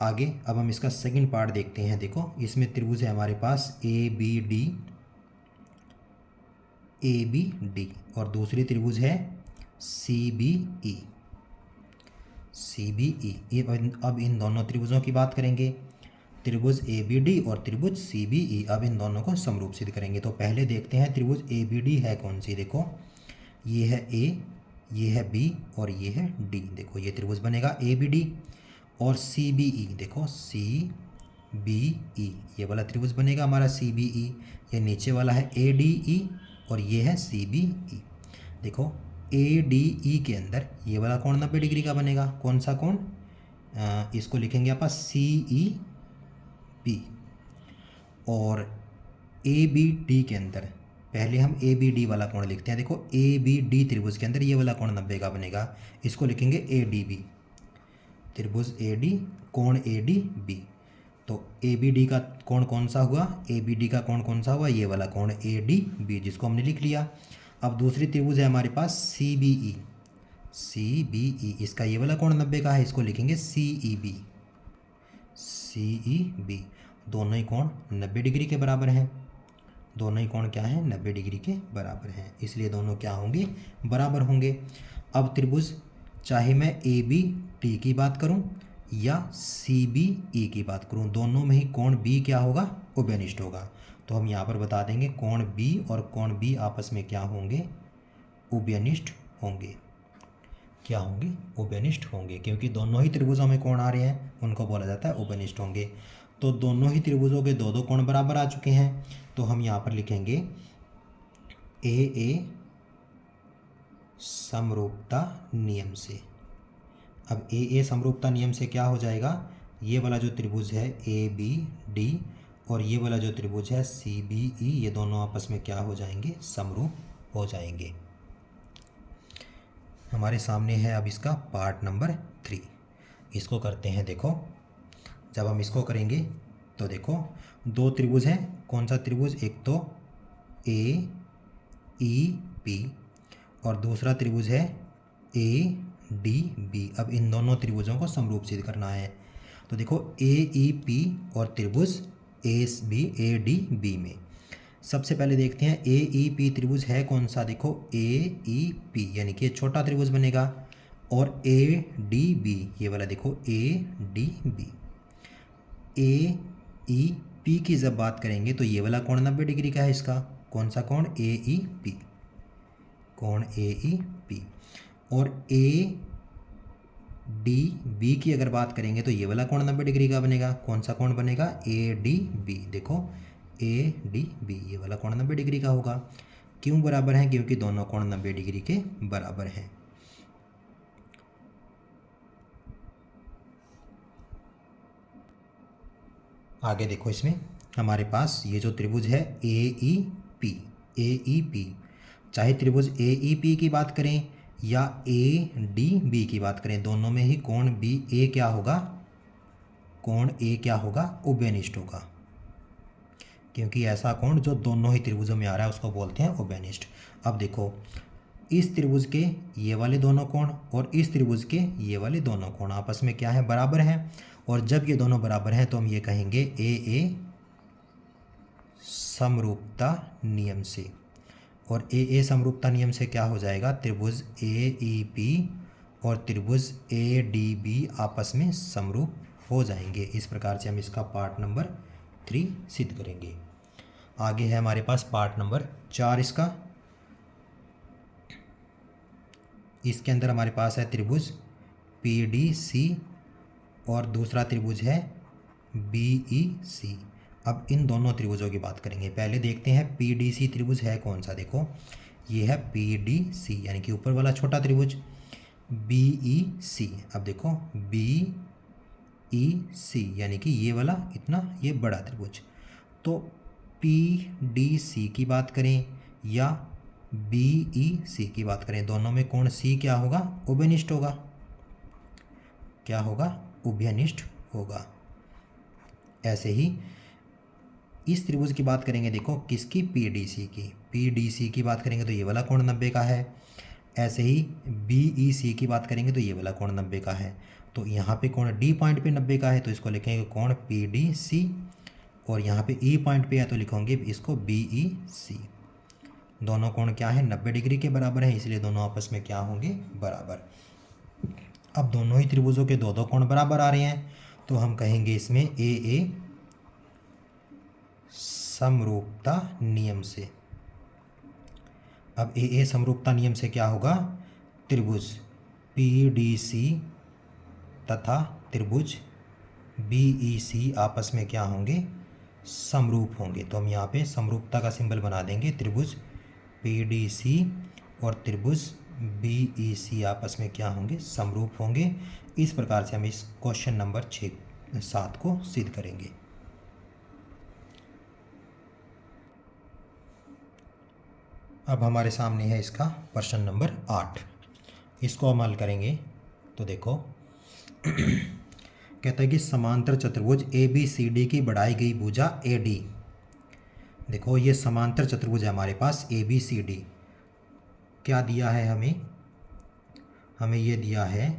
[SPEAKER 1] आगे अब हम इसका सेकंड पार्ट देखते हैं। देखो इसमें त्रिभुज है हमारे पास ABD और दूसरी त्रिभुज है CBE। अब इन दोनों त्रिभुजों की बात करेंगे, त्रिभुज ABD और त्रिभुज CBE। अब इन दोनों को समरूप सिद्ध करेंगे। तो पहले देखते हैं त्रिभुज ABD है कौन सी। देखो ये है A, ये है B और ये है D। देखो ये त्रिभुज बनेगा ABD। और CBE, देखो CBE, ये वाला त्रिभुज बनेगा हमारा CBE। ये नीचे वाला है ADE और ये है CBE। देखो ADE के अंदर ये वाला कोण 90 डिग्री का बनेगा। कौन सा कोण, इसको लिखेंगे आप CEP। और ABD के अंदर पहले हम ABD वाला कोण लिखते हैं। देखो ABD त्रिभुज के अंदर ये वाला कोण 90 का बनेगा, इसको लिखेंगे ADB। त्रिभुज AD कोण ADB। तो ABD का कोण कौन सा हुआ, ABD का कोण कौन सा हुआ, ये वाला कोण ADB, जिसको हमने लिख लिया। अब दूसरी त्रिभुज है हमारे पास CBE। इसका ये वाला कोण 90 का है, इसको लिखेंगे CEB। दोनों ही कोण 90 डिग्री के बराबर हैं। दोनों ही कोण क्या हैं, 90 डिग्री के बराबर हैं, इसलिए दोनों क्या होंगे, बराबर होंगे। अब त्रिभुज चाहे मैं ABD की बात करूं या CBE की बात करूं, दोनों में ही कोण B क्या होगा, उभयनिष्ठ होगा। तो हम यहाँ पर बता देंगे कोण B और कोण B आपस में क्या होंगे, उभयनिष्ठ होंगे। क्या होंगे, उभयनिष्ठ होंगे, क्योंकि दोनों ही त्रिभुजों में कोण आ रहे हैं, उनको बोला जाता है उभयनिष्ठ होंगे। तो दोनों ही त्रिभुजों के दो कोण बराबर आ चुके हैं। तो हम यहाँ पर लिखेंगे AA समरूपता नियम से। अब AA समरूपता नियम से क्या हो जाएगा, ये वाला जो त्रिभुज है ABD और ये वाला जो त्रिभुज है CBE, ये दोनों आपस में क्या हो जाएंगे, समरूप हो जाएंगे। हमारे सामने है अब इसका पार्ट नंबर 3, इसको करते हैं। देखो जब हम इसको करेंगे तो देखो दो त्रिभुज हैं। कौन सा त्रिभुज, एक तो AEP और दूसरा त्रिभुज है ADB। अब इन दोनों त्रिभुजों को समरूप सिद्ध करना है। तो देखो AEP और त्रिभुज ADB में सबसे पहले देखते हैं AEP त्रिभुज है कौन सा। देखो AEP यानी कि छोटा त्रिभुज बनेगा। और ADB ये वाला देखो ADB। AEP की जब बात करेंगे तो ये वाला कोण 90 डिग्री का है इसका। कौन सा कोण, AEP, कोण AEP। और ADB की अगर बात करेंगे तो ये वाला कोण 90 डिग्री का बनेगा। कौन सा कोण बनेगा, ADB। देखो ADB ये वाला कोण 90 डिग्री का होगा। क्यों बराबर है, क्योंकि दोनों कोण 90 डिग्री के बराबर हैं। आगे देखो इसमें हमारे पास ये जो त्रिभुज है AEP, चाहे त्रिभुज AEP की बात करें या ADB की बात करें, दोनों में ही कोण BA क्या होगा, कोण A क्या होगा, उभयनिष्ठ होगा। क्योंकि ऐसा कोण जो दोनों ही त्रिभुजों में आ रहा है उसको बोलते हैं उभयनिष्ठ। अब देखो, इस त्रिभुज के ये वाले दोनों कोण और इस त्रिभुज के ये वाले दोनों कोण आपस में क्या है, बराबर हैं। और जब ये दोनों बराबर हैं तो हम ये कहेंगे ए समरूपता नियम से। और ए समरूपता नियम से क्या हो जाएगा, त्रिभुज AEP और त्रिभुज ADB आपस में समरूप हो जाएंगे। इस प्रकार से हम इसका पार्ट नंबर 3 सिद्ध करेंगे। आगे है हमारे पास पार्ट नंबर 4 इसका। इसके अंदर हमारे पास है त्रिभुज PDC और दूसरा त्रिभुज है BEC। अब इन दोनों त्रिभुजों की बात करेंगे। पहले देखते हैं PDC त्रिभुज है कौन सा। देखो, ये है PDC यानी कि ऊपर वाला छोटा त्रिभुज। BEC, अब देखो BEC यानी कि ये वाला इतना, ये बड़ा त्रिभुज। तो PDC की बात करें या BEC की बात करें, दोनों में कोण C क्या होगा, उभयनिष्ठ होगा। क्या होगा, उभयनिष्ठ होगा। ऐसे ही इस त्रिभुज की बात करेंगे, देखो किसकी, PDC की बात करेंगे तो ये वाला कोण 90 का है। ऐसे ही BEC की बात करेंगे तो ये वाला कोण 90 का है। तो यहाँ पे कोण D पॉइंट पे 90 का है तो इसको लिखेंगे कोण PDC, और यहाँ पे E पॉइंट पे है तो लिखेंगे इसको BEC। दोनों कोण क्या है, 90 डिग्री के बराबर है, इसलिए दोनों आपस में क्या होंगे, बराबर। अब दोनों ही त्रिभुजों के दो कोण बराबर आ रहे हैं तो हम कहेंगे इसमें AA समरूपता नियम से। अब AA समरूपता नियम से क्या होगा, त्रिभुज PDC तथा त्रिभुज BEC आपस में क्या होंगे, समरूप होंगे। तो हम यहाँ पे समरूपता का सिंबल बना देंगे। त्रिभुज PDC और त्रिभुज BEC आपस में क्या होंगे, समरूप होंगे। इस प्रकार से हम इस क्वेश्चन नंबर 7 को सिद्ध करेंगे। अब हमारे सामने है इसका प्रश्न नंबर 8। इसको हम हल करेंगे तो देखो कहता है कि समांतर चतुर्भुज ABCD की बढ़ाई गई भुजा AD। देखो ये समांतर चतुर्भुज है हमारे पास ABCD। क्या दिया है हमें ये दिया है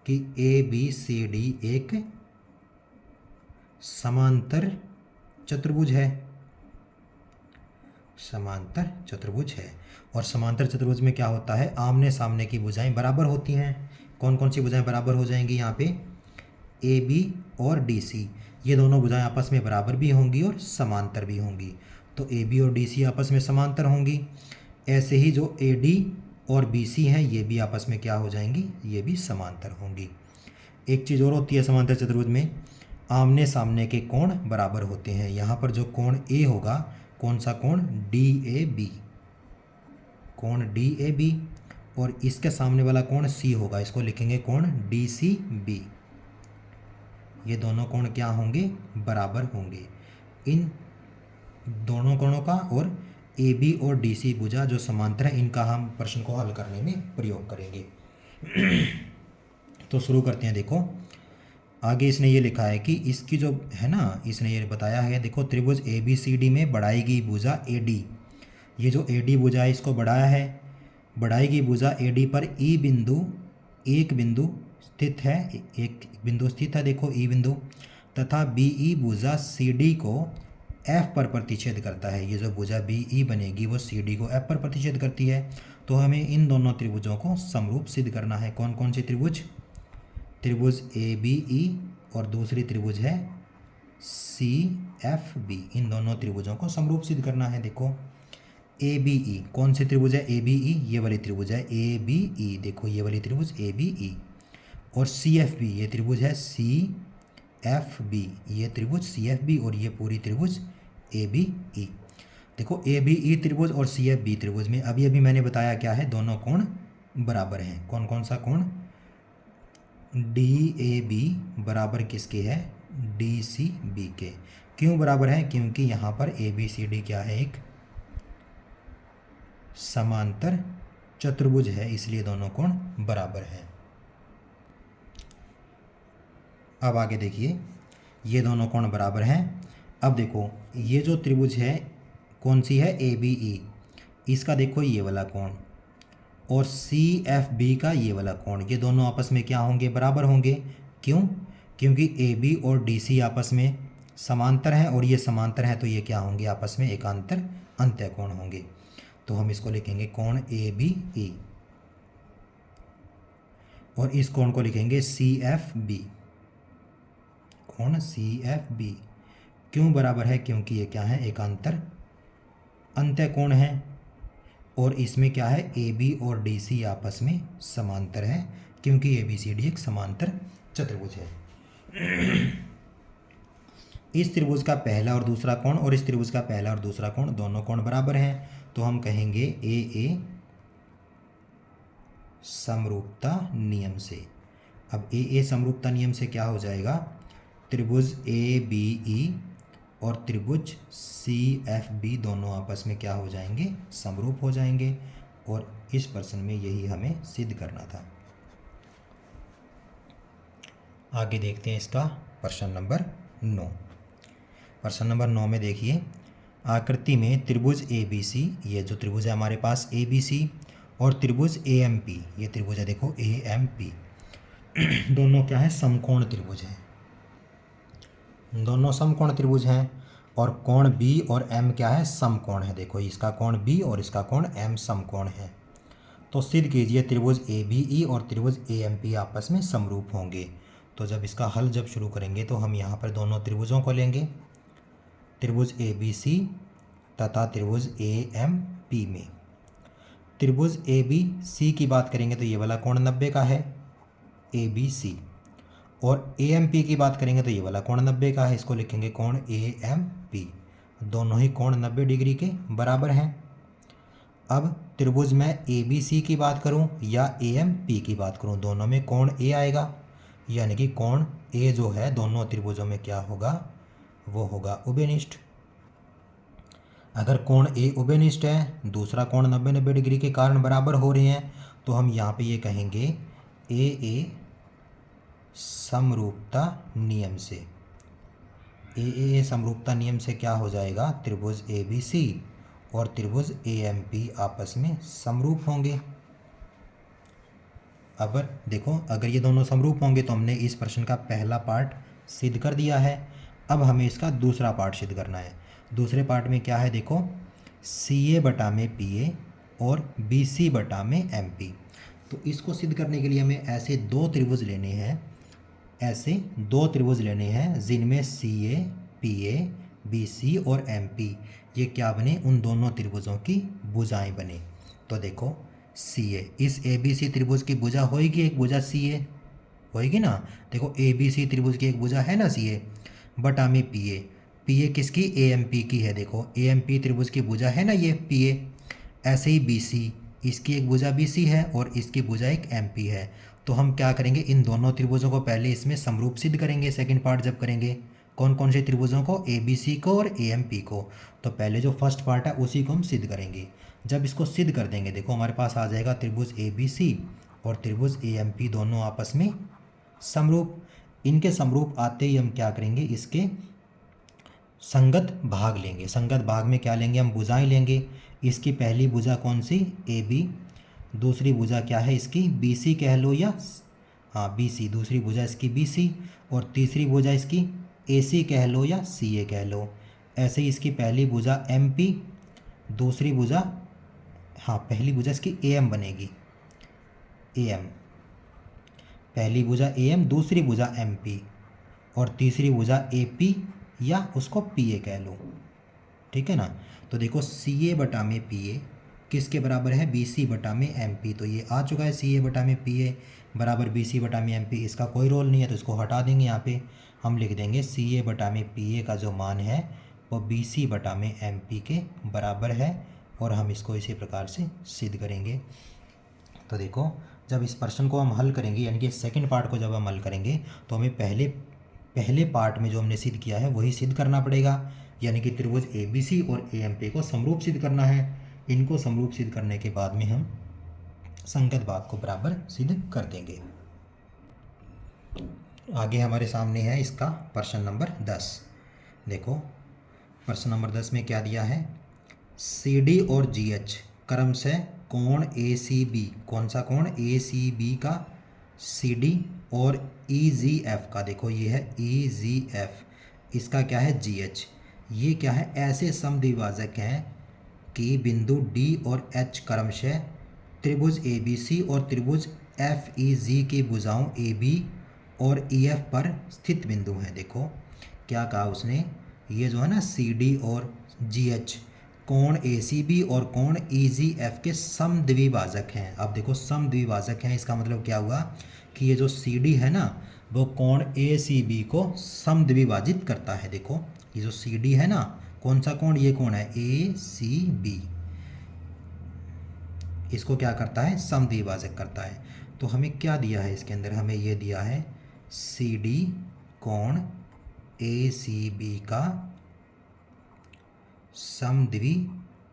[SPEAKER 1] कि ABCD एक समांतर चतुर्भुज है। समांतर चतुर्भुज है, और समांतर चतुर्भुज में क्या होता है, आमने सामने की भुजाएं बराबर होती हैं। कौन कौन सी भुजाएं बराबर हो जाएंगी, यहाँ पे AB और DC, ये दोनों भुजाएं आपस में बराबर भी होंगी और समांतर भी होंगी। तो AB और DC आपस में समांतर होंगी। ऐसे ही जो AD और BC हैं ये भी आपस में क्या हो जाएंगी, ये भी समांतर होंगी। एक चीज़ और होती है समांतर चतुर्भुज में, आमने सामने के कोण बराबर होते हैं। यहाँ पर जो कोण A होगा, कौन सा कोण, DAB, कोण DAB, और इसके सामने वाला कोण C होगा, इसको लिखेंगे कोण DCB। ये दोनों कोण क्या होंगे, बराबर होंगे। इन दोनों कोणों का और AB और DC भुजा जो समांतर है, इनका हम प्रश्न को हल करने में प्रयोग करेंगे। तो शुरू करते हैं। देखो आगे इसने ये लिखा है कि इसकी जो है ना, इसने ये बताया है, देखो त्रिभुज ABCD में बढ़ाई गई भुजा AD, ये जो AD भुजा है इसको बढ़ाया है। बढ़ाई गई भुजा AD पर E बिंदु, एक बिंदु स्थित है, एक बिंदु स्थित है, देखो E बिंदु, तथा BE भुजा CD को F पर प्रतिच्छेद करता है। ये जो भुजा BE बनेगी वो CD को F पर प्रतिच्छेद करती है। तो हमें इन दोनों त्रिभुजों को समरूप सिद्ध करना है। कौन कौन से त्रिभुज, त्रिभुज ABE और दूसरी त्रिभुज है CFB, इन दोनों त्रिभुजों को समरूप सिद्ध करना है। देखो ABE, कौन से त्रिभुज है ABE, ये वाली त्रिभुज है ABE, देखो ये वाली त्रिभुज ABE। और CFB, ये त्रिभुज है CFB, ये त्रिभुज CFB, और ये पूरी त्रिभुज ABE। देखो ABE त्रिभुज और CFB त्रिभुज में अभी अभी मैंने बताया क्या है, दोनों कोण बराबर हैं। कौन कौन सा कोण, DAB बराबर किसके है, DCB के। क्यों बराबर है, क्योंकि यहाँ पर ABCD क्या है, एक समांतर चतुर्भुज है, इसलिए दोनों कोण बराबर है। अब आगे देखिए, ये दोनों कोण बराबर हैं। अब देखो ये जो त्रिभुज है कौन सी है, ए बी ई, इसका देखो ये वाला कोण और सी एफ बी का ये वाला कोण, ये दोनों आपस में क्या होंगे, बराबर होंगे। क्यों? क्योंकि ए बी और डी सी आपस में समांतर हैं और ये समांतर हैं, तो ये क्या होंगे, आपस में एकांतर अंत्यकोण होंगे। तो हम इसको लिखेंगे कोण ए बी ई और इस कोण को लिखेंगे सी एफ बी, कोण सी एफ बी। क्यों बराबर है? क्योंकि ये क्या है, एकांतर अंत्यकोण है और इसमें क्या है, ए बी और डी सी आपस में समांतर है, क्योंकि ए बी सी डी एक समांतर चतुर्भुज है। इस त्रिभुज का पहला और दूसरा कोण और इस त्रिभुज का पहला और दूसरा कोण, दोनों कोण बराबर हैं, तो हम कहेंगे ए समरूपता नियम से। अब ए समरूपता नियम से क्या हो जाएगा, त्रिभुज ए बी ई और त्रिभुज सी एफ बी दोनों आपस में क्या हो जाएंगे, समरूप हो जाएंगे। और इस प्रश्न में यही हमें सिद्ध करना था। आगे देखते हैं इसका प्रश्न नंबर 9। प्रश्न नंबर 9 में देखिए, आकृति में त्रिभुज ए बी सी, ये जो त्रिभुज है हमारे पास ए बी सी, और त्रिभुज ए एम पी, ये त्रिभुज है देखो ए एम पी, दोनों क्या है, समकोण त्रिभुज हैं, दोनों समकोण त्रिभुज हैं। और कोण बी और एम क्या है, समकोण है। देखो इसका कोण बी और इसका कोण एम समकोण है। तो सिद्ध कीजिए त्रिभुज ए बी ई और त्रिभुज ए एम पी आपस में समरूप होंगे। तो जब इसका हल जब शुरू करेंगे तो हम यहाँ पर दोनों त्रिभुजों को लेंगे, त्रिभुज ए बी सी तथा त्रिभुज ए एम पी में त्रिभुज ए बी सी की बात करेंगे तो ये वाला कोण 90 का है, ए बी सी, और ए एम पी की बात करेंगे तो ये वाला कोण 90 का है, इसको लिखेंगे कोण ए एम पी। दोनों ही कोण 90 डिग्री के बराबर हैं। अब त्रिभुज में ए बी सी की बात करूं या ए एम पी की बात करूं, दोनों में कोण ए आएगा, यानी कि कोण ए जो है दोनों त्रिभुजों में क्या होगा, वो होगा उभयनिष्ठ। अगर कोण ए उभयनिष्ठ है, दूसरा कोण 90 डिग्री के कारण बराबर हो रहे हैं, तो हम यहाँ पे ये कहेंगे ए समरूपता नियम से। ए समरूपता नियम से क्या हो जाएगा, त्रिभुज ए बी सी और त्रिभुज ए एम पी आपस में समरूप होंगे। अब देखो अगर ये दोनों समरूप होंगे तो हमने इस प्रश्न का पहला पार्ट सिद्ध कर दिया है। अब हमें इसका दूसरा पार्ट सिद्ध करना है। दूसरे पार्ट में क्या है, देखो सी ए बटा में पी ए और बी सी बटा में एम पी। तो इसको सिद्ध करने के लिए हमें ऐसे दो त्रिभुज लेने हैं, ऐसे दो त्रिभुज लेने हैं जिनमें सी ए पी ए बी सी और एम पी ये क्या बने, उन दोनों त्रिभुजों की भुजाएं बने। तो देखो सी ए, इस ए बी सी त्रिभुज की भुजा होएगी, एक भुजा सी ए होएगी ना। देखो ए बी सी त्रिभुज की एक भुजा है ना सी ए, बटा में पी ए किसकी, ए एम पी की है। देखो ए एम पी त्रिभुज की भुजा है ना ये पी ए। ऐसे ही बी सी, इसकी एक भुजा बी सी है और इसकी भुजा एक एम पी है। तो हम क्या करेंगे, इन दोनों त्रिभुजों को पहले इसमें समरूप सिद्ध करेंगे। सेकंड पार्ट जब करेंगे, कौन कौन से त्रिभुजों को, ए बी सी को और ए एम पी को। तो पहले जो फर्स्ट पार्ट है उसी को हम सिद्ध करेंगे। जब इसको सिद्ध कर देंगे, देखो हमारे पास आ जाएगा त्रिभुज ए बी सी और त्रिभुज ए एम पी दोनों आपस में समरूप। इनके समरूप आते ही हम क्या करेंगे, इसके संगत भाग लेंगे। संगत भाग में क्या लेंगे, हम भुजाएं लेंगे। इसकी पहली भुजा कौन सी, ए बी, दूसरी भुजा क्या है इसकी, बी सी कह लो, या हाँ बी सी, दूसरी भुजा इसकी बी सी, और तीसरी भुजा इसकी ए सी कह लो या सी ए कह लो। ऐसे ही इसकी पहली भुजा एम पी, दूसरी भुजा, हाँ पहली भुजा इसकी ए एम बनेगी, ए एम, पहली भुजा ए एम, दूसरी भुजा एम पी, और तीसरी भुजा ए पी या उसको पी ए कह लो। ठीक है ना। तो देखो सी ए बटा में पी ए किसके बराबर है, बी सी बटा में एम पी। तो ये आ चुका है सी ए बटा में पी ए बराबर बी सी बटा में एम पी। इसका कोई रोल नहीं है तो इसको हटा देंगे। यहाँ पे हम लिख देंगे सी ए बटा में पी ए का जो मान है वो बी सी बटा में एम पी के बराबर है, और हम इसको इसी प्रकार से सिद्ध करेंगे। तो देखो जब इस प्रश्न को हम हल करेंगे, यानी कि सेकंड पार्ट को जब हम हल करेंगे, तो हमें पहले पार्ट में जो हमने सिद्ध किया है वही सिद्ध करना पड़ेगा, यानी कि त्रिभुज ए बी सी और ए एम पी को समरूप सिद्ध करना है। इनको समरूप सिद्ध करने के बाद में हम संगत भाग को बराबर सिद्ध कर देंगे। आगे हमारे सामने है इसका प्रश्न नंबर 10। देखो प्रश्न नंबर 10 में क्या दिया है, सी डी और जी एच क्रम से कोण ए सी बी, कौन सा कोण, ए सी बी का सी डी और ई जी एफ का, देखो ये है ई जी एफ, इसका क्या है जी एच, ये क्या है, ऐसे समद्विभाजक हैं कि बिंदु डी और एच क्रमशः त्रिभुज ए बी सी और त्रिभुज एफ ई जी की भुजाओं ए बी और ई एफ पर स्थित बिंदु हैं। देखो क्या कहा उसने, ये जो है ना सी डी और जी एच कोण ए सी बी और कोण ई जी एफ के समद्विभाजक हैं। अब देखो समद्विभाजक हैं, इसका मतलब क्या हुआ कि ये जो सी डी है ना वो कोण ए सी बी को समद्विभाजित करता है। देखो ये जो सी डी है ना, कौन सा कोण, ये कोण है ए सी बी, इसको क्या करता है, समद्विभाजक करता है। तो हमें क्या दिया है इसके अंदर, हमें ये दिया है सी डी कोण ए सी बी का समद्विभाजक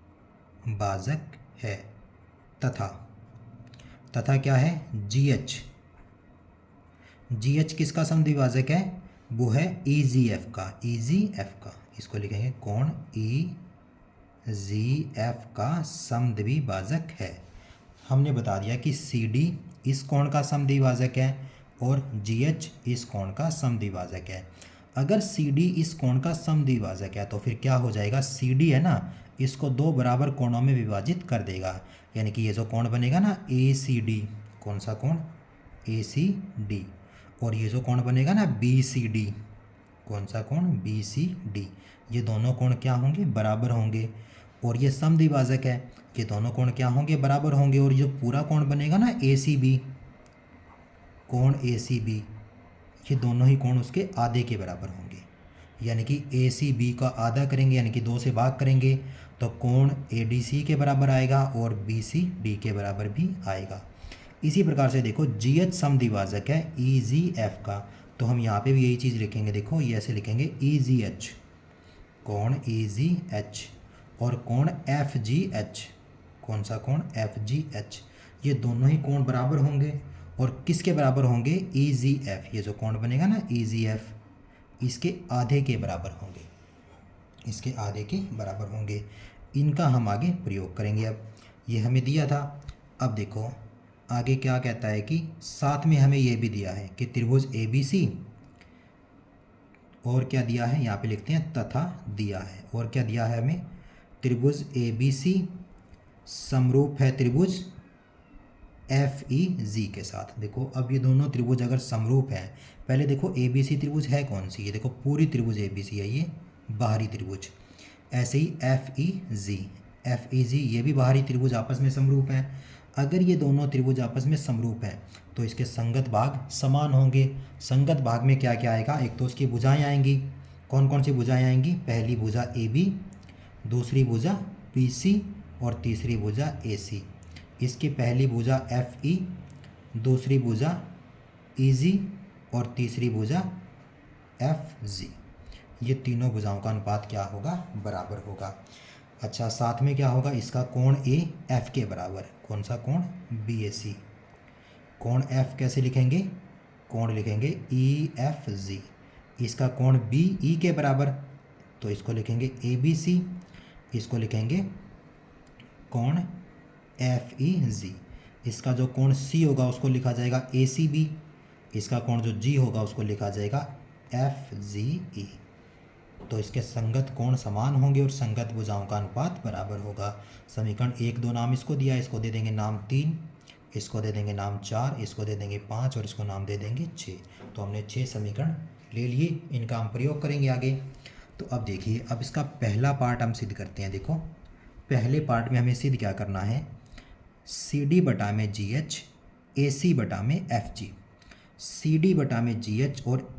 [SPEAKER 1] है, तथा क्या है, जी एच, जी एच किसका समद्विभाजक है, वो है ई जी एफ का, ई जी एफ का, इसको लिखेंगे कोण ई जी एफ का समद्विभाजक है। हमने बता दिया कि सी डी इस कोण का समद्विभाजक है और जी एच इस कोण का समद्विभाजक है। अगर सी डी इस कोण का समद्विभाजक है तो फिर क्या हो जाएगा, सी डी है ना, इसको दो बराबर कोणों में विभाजित कर देगा, यानी कि ये जो कोण बनेगा ना ए सी डी, कौन सा कोण, ए सी डी, और ये जो कोण बनेगा ना बी सी डी, कौन सा कोण, बी सी डी, ये दोनों कोण क्या होंगे, बराबर होंगे, और ये समद्विभाजक है, ये दोनों कोण क्या होंगे, बराबर होंगे, और ये जो पूरा कोण बनेगा ना ए सी बी, कोण ए सी बी, ये दोनों ही कोण उसके आधे के बराबर होंगे, यानी कि ए सी बी का आधा करेंगे यानी कि 2 से भाग करेंगे तो कोण ए डी सी के बराबर आएगा और बी सी डी के बराबर भी आएगा। इसी प्रकार से देखो जी एच समद्विभाजक है ई जी एफ का, तो हम यहाँ पे भी यही चीज़ लिखेंगे, देखो ये ऐसे लिखेंगे ई जी एच, कोण ई जी एच, और कोण एफ जी एच, कौन सा कोण, एफ जी एच, ये दोनों ही कोण बराबर होंगे, और किसके बराबर होंगे, ई जी एफ, ये जो कोण बनेगा ना ई जी एफ, इसके आधे के बराबर होंगे, इसके आधे के बराबर होंगे। इनका हम आगे प्रयोग करेंगे। अब ये हमें दिया था, अब देखो आगे क्या कहता है कि साथ में हमें ये भी दिया है कि त्रिभुज ए बी सी, और क्या दिया है यहाँ पे लिखते हैं तथा दिया है, और क्या दिया है हमें, त्रिभुज ए बी सी समरूप है त्रिभुज एफ ई जी के साथ। देखो अब ये दोनों त्रिभुज अगर समरूप हैं, पहले देखो ए बी सी त्रिभुज है कौन सी, ये देखो पूरी त्रिभुज ए बी सी है, ये बाहरी त्रिभुज, ऐसे ही एफ ई जी ये भी बाहरी त्रिभुज आपस में समरूप हैं। अगर ये दोनों त्रिभुज आपस में समरूप हैं तो इसके संगत भाग समान होंगे। संगत भाग में क्या क्या आएगा, एक तो उसकी भुजाएं आएंगी, कौन कौन सी भुजाएं आएंगी, पहली भुजा ए बी, दूसरी भुजा पी सी और तीसरी भुजा ए सी। इसकी पहली भुजा एफ ई, दूसरी भुजा ई जी और तीसरी भुजा एफ जी, ये तीनों भुजाओं का अनुपात क्या होगा, बराबर होगा। अच्छा साथ में क्या होगा, इसका कोण ए एफ के बराबर, कौन सा कोण, बी ए सी, कोण एफ कैसे लिखेंगे, कोण लिखेंगे ई एफ जी, इसका कोण बी ई के बराबर, तो इसको लिखेंगे ए बी सी, इसको लिखेंगे कोण एफ ई जी, इसका जो कोण सी होगा उसको लिखा जाएगा ए सी बी, इसका कोण जो जी होगा उसको लिखा जाएगा एफ जी ई। तो इसके संगत कोण समान होंगे और संगत भुजाओं का अनुपात बराबर होगा। समीकरण 1 2 नाम इसको दिया, इसको दे देंगे नाम 3, इसको दे देंगे नाम 4, इसको दे देंगे 5 और इसको नाम दे देंगे 6। तो हमने 6 समीकरण ले लिए, इनका हम प्रयोग करेंगे आगे। तो अब देखिए, अब इसका पहला पार्ट हम सिद्ध करते हैं। देखो पहले पार्ट में हमें सिद्ध क्या करना है, सी डी बटा में जी एच, ए सी बटा में एफ जी, सी डी बटा में जी एच और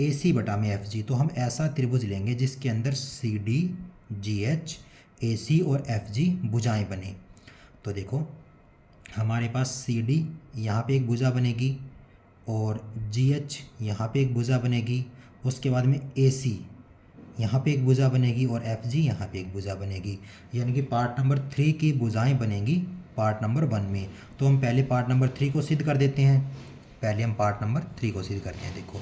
[SPEAKER 1] ए सी बटा में एफ जी। तो हम ऐसा त्रिभुज लेंगे जिसके अंदर सी डी, जी एच, ए सी और एफ जी भुजाएँ बने। तो देखो हमारे पास सी डी यहाँ पे एक भुजा बनेगी और जी एच यहाँ पे एक भुजा बनेगी, उसके बाद में ए सी यहाँ पे एक भुजा बनेगी और एफ जी यहाँ पे एक भुजा बनेगी, यानी कि पार्ट नंबर 3 की भुजाएं बनेंगी पार्ट नंबर 1 में। तो हम पहले पार्ट नंबर 3 को सिद्ध कर देते हैं, पहले हम पार्ट नंबर 3 को सिद्ध करते हैं। देखो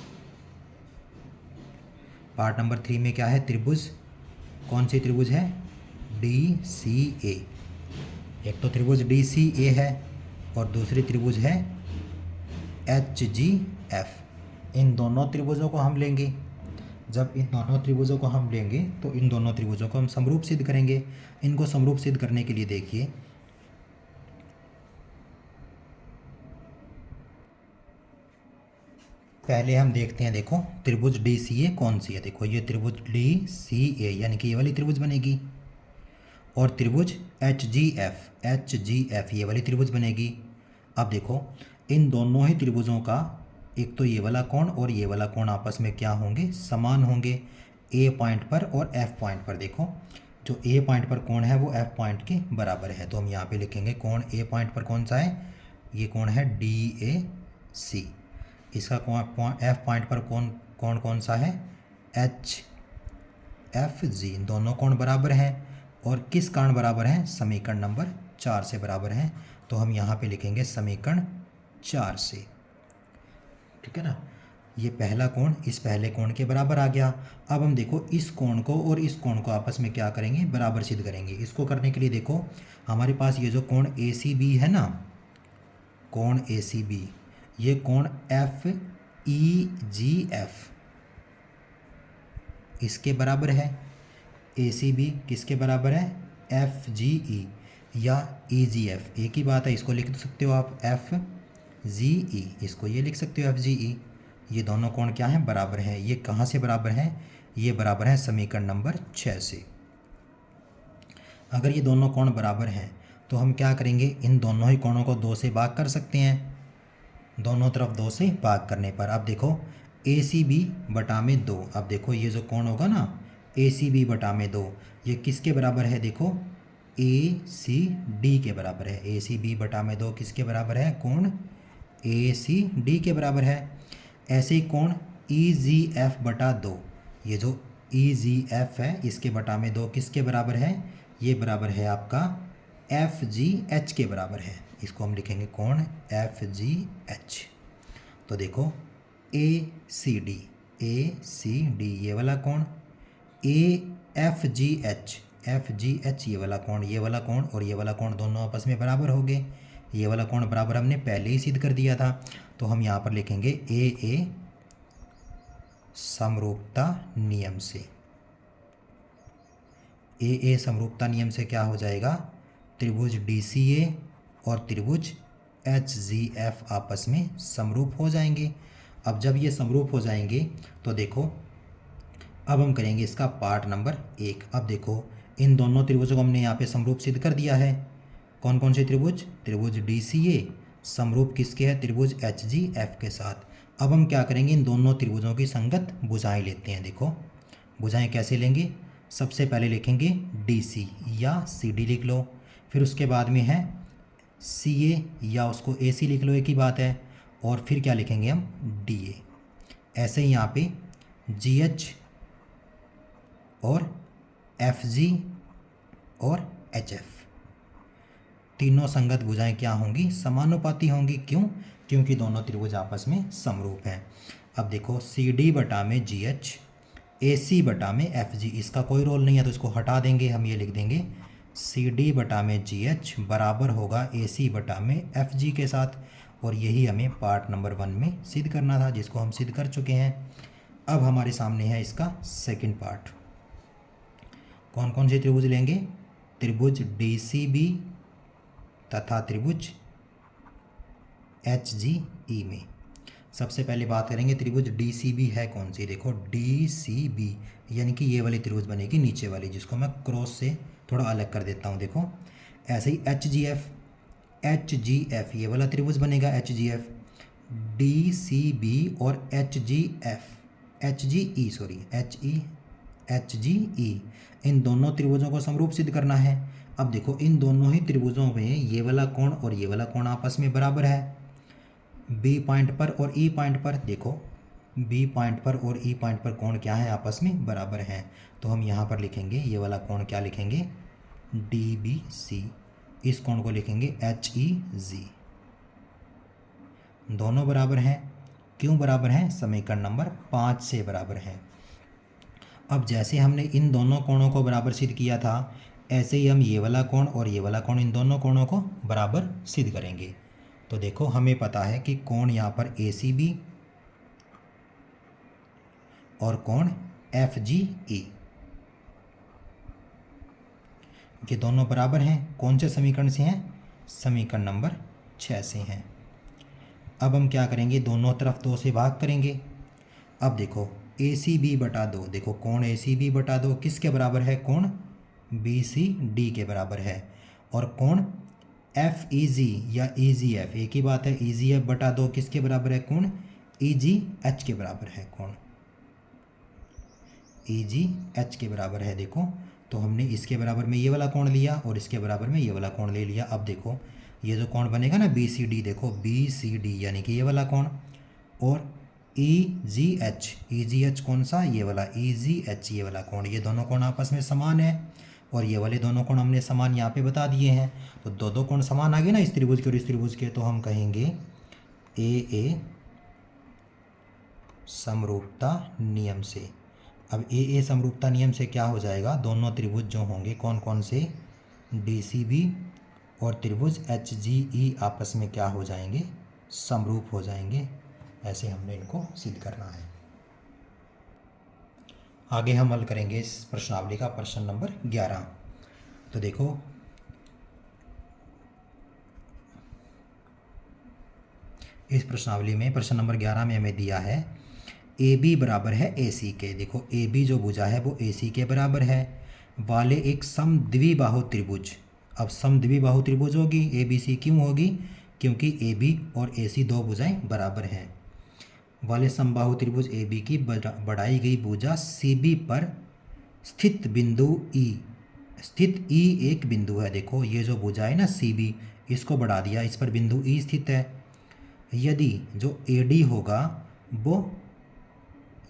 [SPEAKER 1] पार्ट नंबर 3 में क्या है, त्रिभुज कौन सी त्रिभुज है? डी सी ए। एक तो त्रिभुज डी सी ए है और दूसरी त्रिभुज है एच जी एफ। इन दोनों त्रिभुजों को हम लेंगे। जब इन दोनों त्रिभुजों को हम लेंगे तो इन दोनों त्रिभुजों को हम समरूप सिद्ध करेंगे। इनको समरूप सिद्ध करने के लिए देखिए, पहले हम देखते हैं। देखो त्रिभुज डी सी ए कौन सी है? देखो ये त्रिभुज डी सी ए यानी कि ये वाली त्रिभुज बनेगी, और त्रिभुज एच जी एफ ये वाली त्रिभुज बनेगी। अब देखो इन दोनों ही त्रिभुजों का एक तो ये वाला कोण और ये वाला कोण आपस में क्या होंगे? समान होंगे ए पॉइंट पर और एफ पॉइंट पर। देखो जो ए पॉइंट पर कोण है वो एफ पॉइंट के बराबर है, तो हम यहाँ पे लिखेंगे कोण ए पॉइंट पर कौन सा है? ये कोण है डी ए सी। इसका एफ पॉइंट पर कोण कौन सा है? H F G. दोनों कोण बराबर हैं और किस कारण बराबर हैं? समीकरण नंबर 4 से बराबर हैं, तो हम यहाँ पे लिखेंगे समीकरण 4 से। ठीक है ना, ये पहला कोण इस पहले कोण के बराबर आ गया। अब हम देखो इस कोण को और इस कोण को आपस में क्या करेंगे? बराबर सिद्ध करेंगे। इसको करने के लिए देखो हमारे पास ये जो कोण ए सी बी है ना, कोण ए सी बी, ये कोण एफ ई जी एफ इसके बराबर है। ए सी बी किसके बराबर है? एफ जी ई या ई जी एफ, एक ही बात है। इसको लिख सकते हो आप एफ जी ई, इसको ये लिख सकते हो एफ जी ई। ये दोनों कोण क्या हैं? बराबर हैं। ये कहाँ से बराबर हैं? ये बराबर हैं समीकरण नंबर 6 से। अगर ये दोनों कोण बराबर हैं तो हम क्या करेंगे? इन दोनों ही कोणों को 2 से भाग कर सकते हैं। दोनों तरफ 2 से भाग करने पर अब देखो ए सी बी बटा में 2। अब देखो ये जो कोण होगा ना ए सी बी बटा में 2, ये किसके बराबर है? देखो ए सी डी के बराबर है। ए सी बी बटा में 2 किसके बराबर है? कोण ए सी डी के बराबर है। ऐसे ही कोण ई जी एफ बटा 2, ये जो ई जी एफ है इसके बटा में 2 किसके बराबर है? ये बराबर है आपका एफ जी एच के बराबर है। इसको हम लिखेंगे कोण एफ जी एच। तो देखो ए सी डी ये वाला कोण, ए एफ जी एच ये वाला कोण और ये वाला कोण दोनों आपस में बराबर हो गए। ये वाला कोण बराबर हमने पहले ही सिद्ध कर दिया था, तो हम यहाँ पर लिखेंगे ए समरूपता नियम से। ए समरूपता नियम से क्या हो जाएगा? त्रिभुज डी सी ए और त्रिभुज एच जी एफ आपस में समरूप हो जाएंगे। अब जब ये समरूप हो जाएंगे तो देखो अब हम करेंगे इसका पार्ट नंबर 1। अब देखो इन दोनों त्रिभुजों को हमने यहाँ पे समरूप सिद्ध कर दिया है। कौन कौन से त्रिभुज? त्रिभुज डी सी ए समरूप किसके है? त्रिभुज एच जी एफ के साथ। अब हम क्या करेंगे? इन दोनों त्रिभुजों की संगत भुजाएं लेते हैं। देखो भुजाएं कैसे लेंगे? सबसे पहले लिखेंगे डी सी या सी डी लिख लो, फिर उसके बाद में है सी ए या उसको ए सी लिख लो, एक ही बात है। और फिर क्या लिखेंगे हम? D A. ऐसे ही यहाँ पे जी एच और एफ जी और एच एफ तीनों संगत भुजाएं क्या होंगी? समानुपाती होंगी। क्यों? क्योंकि दोनों त्रिभुज आपस में समरूप हैं। अब देखो सी डी बटा में जी एच, ए सी बटा में एफ जी, इसका कोई रोल नहीं है तो इसको हटा देंगे। हम ये लिख देंगे सी डी बटा में जी एच बराबर होगा ए सी बटा में एफ जी के साथ। और यही हमें पार्ट नंबर 1 में सिद्ध करना था, जिसको हम सिद्ध कर चुके हैं। अब हमारे सामने है इसका सेकंड पार्ट। कौन कौन से त्रिभुज लेंगे? त्रिभुज डी सी बी तथा त्रिभुज एच जी ई में। सबसे पहले बात करेंगे त्रिभुज डी सी बी है कौन सी? देखो डी सी बी यानी कि ये वाली त्रिभुज बनेगी नीचे वाली, जिसको मैं क्रॉस से थोड़ा अलग कर देता हूँ। देखो ऐसे ही एच जी एफ ये वाला त्रिभुज बनेगा H G F. D C B और एच जी ई इन दोनों त्रिभुजों को समरूप सिद्ध करना है। अब देखो इन दोनों ही त्रिभुजों में ये वाला कोण और ये वाला कोण आपस में बराबर है बी पॉइंट पर और ई पॉइंट पर। देखो बी पॉइंट पर और ई पॉइंट पर कोण क्या है? आपस में बराबर हैं। तो हम यहाँ पर लिखेंगे ये वाला कोण क्या लिखेंगे? D B C. इस कोण को लिखेंगे एच ई जी। दोनों बराबर हैं। क्यों बराबर हैं? समीकरण नंबर 5 से बराबर हैं। अब जैसे हमने इन दोनों कोणों को बराबर सिद्ध किया था, ऐसे ही हम ये वाला कोण और ये वाला कोण, इन दोनों कोणों को बराबर सिद्ध करेंगे। तो देखो हमें पता है कि कोण यहाँ पर ACB और कोण FGE, ये दोनों बराबर हैं। कौन से समीकरण से हैं? समीकरण नंबर 6 से हैं। अब हम क्या करेंगे, दोनों तरफ 2 से भाग करेंगे। अब देखो ACB बटा 2, देखो कोण ACB बटा 2 किसके बराबर है? कोण BCD के बराबर है। और कोण FEG या EGF, एक ही बात है, EGF बटा 2 किसके बराबर है? कोण EGH के बराबर है। कोण EGH के बराबर है। देखो तो हमने इसके बराबर में ये वाला कोण लिया और इसके बराबर में ये वाला कोण ले लिया। अब देखो ये जो कोण बनेगा ना BCD, देखो BCD यानी कि ये वाला कोण, और EGH कौन सा? ये वाला EGH, ये वाला कोण, ये दोनों कोण आपस में समान है और ये वाले दोनों कोण हमने समान यहाँ पे बता दिए हैं। तो दो कोण समान आ गए ना इस त्रिभुज के और इस त्रिभुज के, तो हम कहेंगे AA समरूपता नियम से। अब AA समरूपता नियम से क्या हो जाएगा, दोनों त्रिभुज जो होंगे कौन कौन से, DCB और त्रिभुज HGE आपस में क्या हो जाएंगे? समरूप हो जाएंगे। ऐसे हमने इनको सिद्ध करना है। आगे हम हल करेंगे इस प्रश्नावली का प्रश्न नंबर 11। तो देखो इस प्रश्नावली में प्रश्न नंबर 11 में हमें दिया है AB बराबर है AC के। देखो AB जो भुजा है वो AC के बराबर है वाले एक समद्विबाहु त्रिभुज। अब समद्विबाहु त्रिभुज होगी ABC, क्यों होगी? क्योंकि AB और AC दो भुजाएं बराबर हैं। वाले समबाहु त्रिभुज AB की बढ़ाई गई भुजा CB पर स्थित बिंदु E, स्थित E एक बिंदु है। देखो ये जो भुजा है ना CB, इसको बढ़ा दिया, इस पर बिंदु E स्थित है। यदि जो AD होगा वो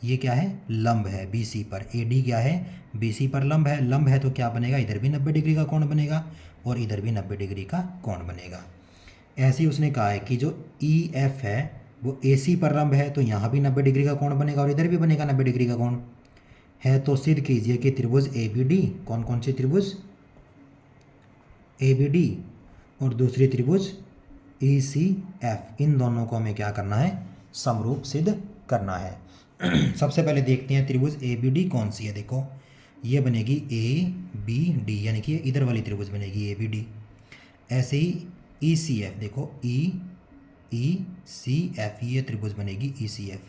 [SPEAKER 1] ये क्या है? लंब है BC पर। AD क्या है? BC पर लंब है। लंब है तो क्या बनेगा? इधर भी 90 डिग्री का कोण बनेगा और इधर भी 90 डिग्री का कोण बनेगा। ऐसे ही उसने कहा है कि जो EF है वो AC पर लंब है, तो यहाँ भी 90 डिग्री का कोण बनेगा और इधर भी बनेगा 90 डिग्री का कोण है। तो सिद्ध कीजिए कि त्रिभुज ABD, कौन कौन से त्रिभुज? ABD और दूसरी त्रिभुज ECF, इन दोनों को हमें क्या करना है? समरूप सिद्ध करना है। सबसे पहले देखते हैं त्रिभुज ABD कौन सी है। देखो ये बनेगी ABD, यानी कि इधर वाली त्रिभुज बनेगी ABD। ऐसे ही ECF, देखो ECF, ये त्रिभुज बनेगी ECF।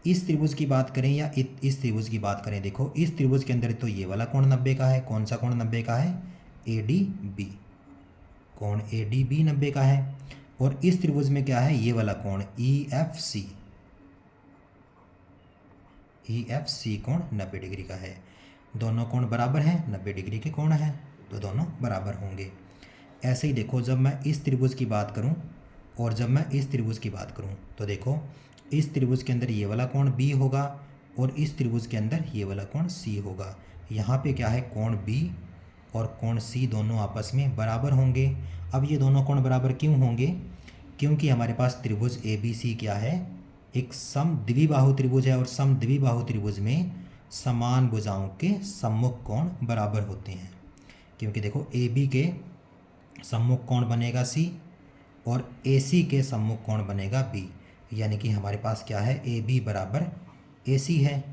[SPEAKER 1] इस त्रिभुज की बात करें या इस त्रिभुज की बात करें, देखो इस त्रिभुज के अंदर तो ये वाला कोण 90 का है। कौन सा कोण 90 का है? ADB, कोण ADB 90 का है। और इस त्रिभुज में क्या है? ये वाला कोण EFC कोण 90 डिग्री का है। दोनों कोण बराबर हैं, 90 डिग्री के कोण हैं, तो दोनों बराबर होंगे। ऐसे ही देखो जब मैं इस त्रिभुज की बात करूं और जब मैं इस त्रिभुज की बात करूं, तो देखो इस त्रिभुज के अंदर ये वाला कोण B होगा और इस त्रिभुज के अंदर ये वाला कोण C होगा। यहाँ पे क्या है? कोण B और कोण C दोनों आपस में बराबर होंगे। अब ये दोनों कोण बराबर क्यों होंगे? क्योंकि हमारे पास त्रिभुज ABC क्या है? एक समद्विबाहु त्रिभुज है और समद्विबाहु त्रिभुज में समान भुजाओं के सम्मुख कोण बराबर होते हैं। क्योंकि देखो AB के सम्मुख कोण बनेगा C और AC के सम्मुख कोण बनेगा B, यानी कि हमारे पास क्या है? AB बराबर AC है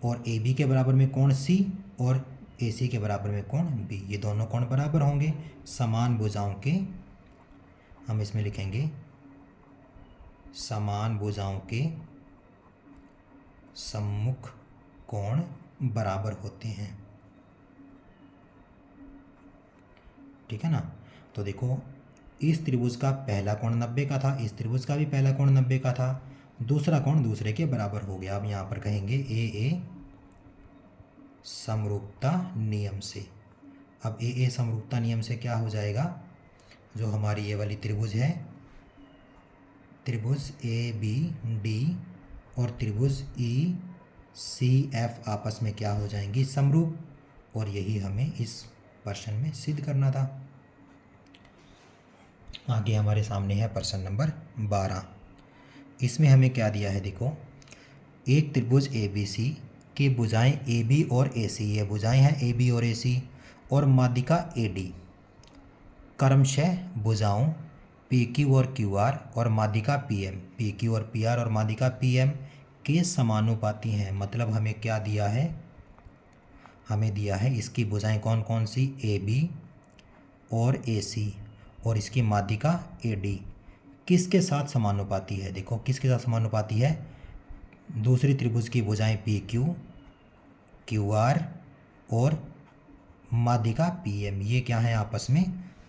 [SPEAKER 1] और AB के बराबर में कोण C और AC के बराबर में कोण B, ये दोनों कोण बराबर होंगे। समान भुजाओं के, हम इसमें लिखेंगे समान भुजाओं के सम्मुख कोण बराबर होते हैं। ठीक है ना? तो देखो इस त्रिभुज का पहला कोण 90 का था, इस त्रिभुज का भी पहला कोण 90 का था, दूसरा कोण दूसरे के बराबर हो गया। अब यहाँ पर कहेंगे AA समरूपता नियम से। अब AA समरूपता नियम से क्या हो जाएगा? जो हमारी ये वाली त्रिभुज है, त्रिभुज ABD और त्रिभुज ECF आपस में क्या हो जाएंगी? समरूप। और यही हमें इस प्रश्न में सिद्ध करना था। आगे हमारे सामने है प्रश्न नंबर 12। इसमें हमें क्या दिया है? देखो एक त्रिभुज ABC की भुजाएं ए बी और ए सी, ये भुजाएं हैं ए बी और ए सी, और माध्यिका ए डी क्रमशः भुजाओं पी क्यू और क्यू आर और माध्यिका पी एम, पी क्यू और पी आर और माध्यिका पी एम के समानुपाती हैं। मतलब हमें क्या दिया है, हमें दिया है इसकी भुजाएं कौन कौन सी, ए बी और ए सी, और इसकी माध्यिका ए डी किसके साथ समानुपाती है। देखो किसके साथ समानुपाती है, दूसरी त्रिभुज की भुजाएं पी क्यू, क्यू आर और माध्यिका पी एम, ये क्या है, आपस में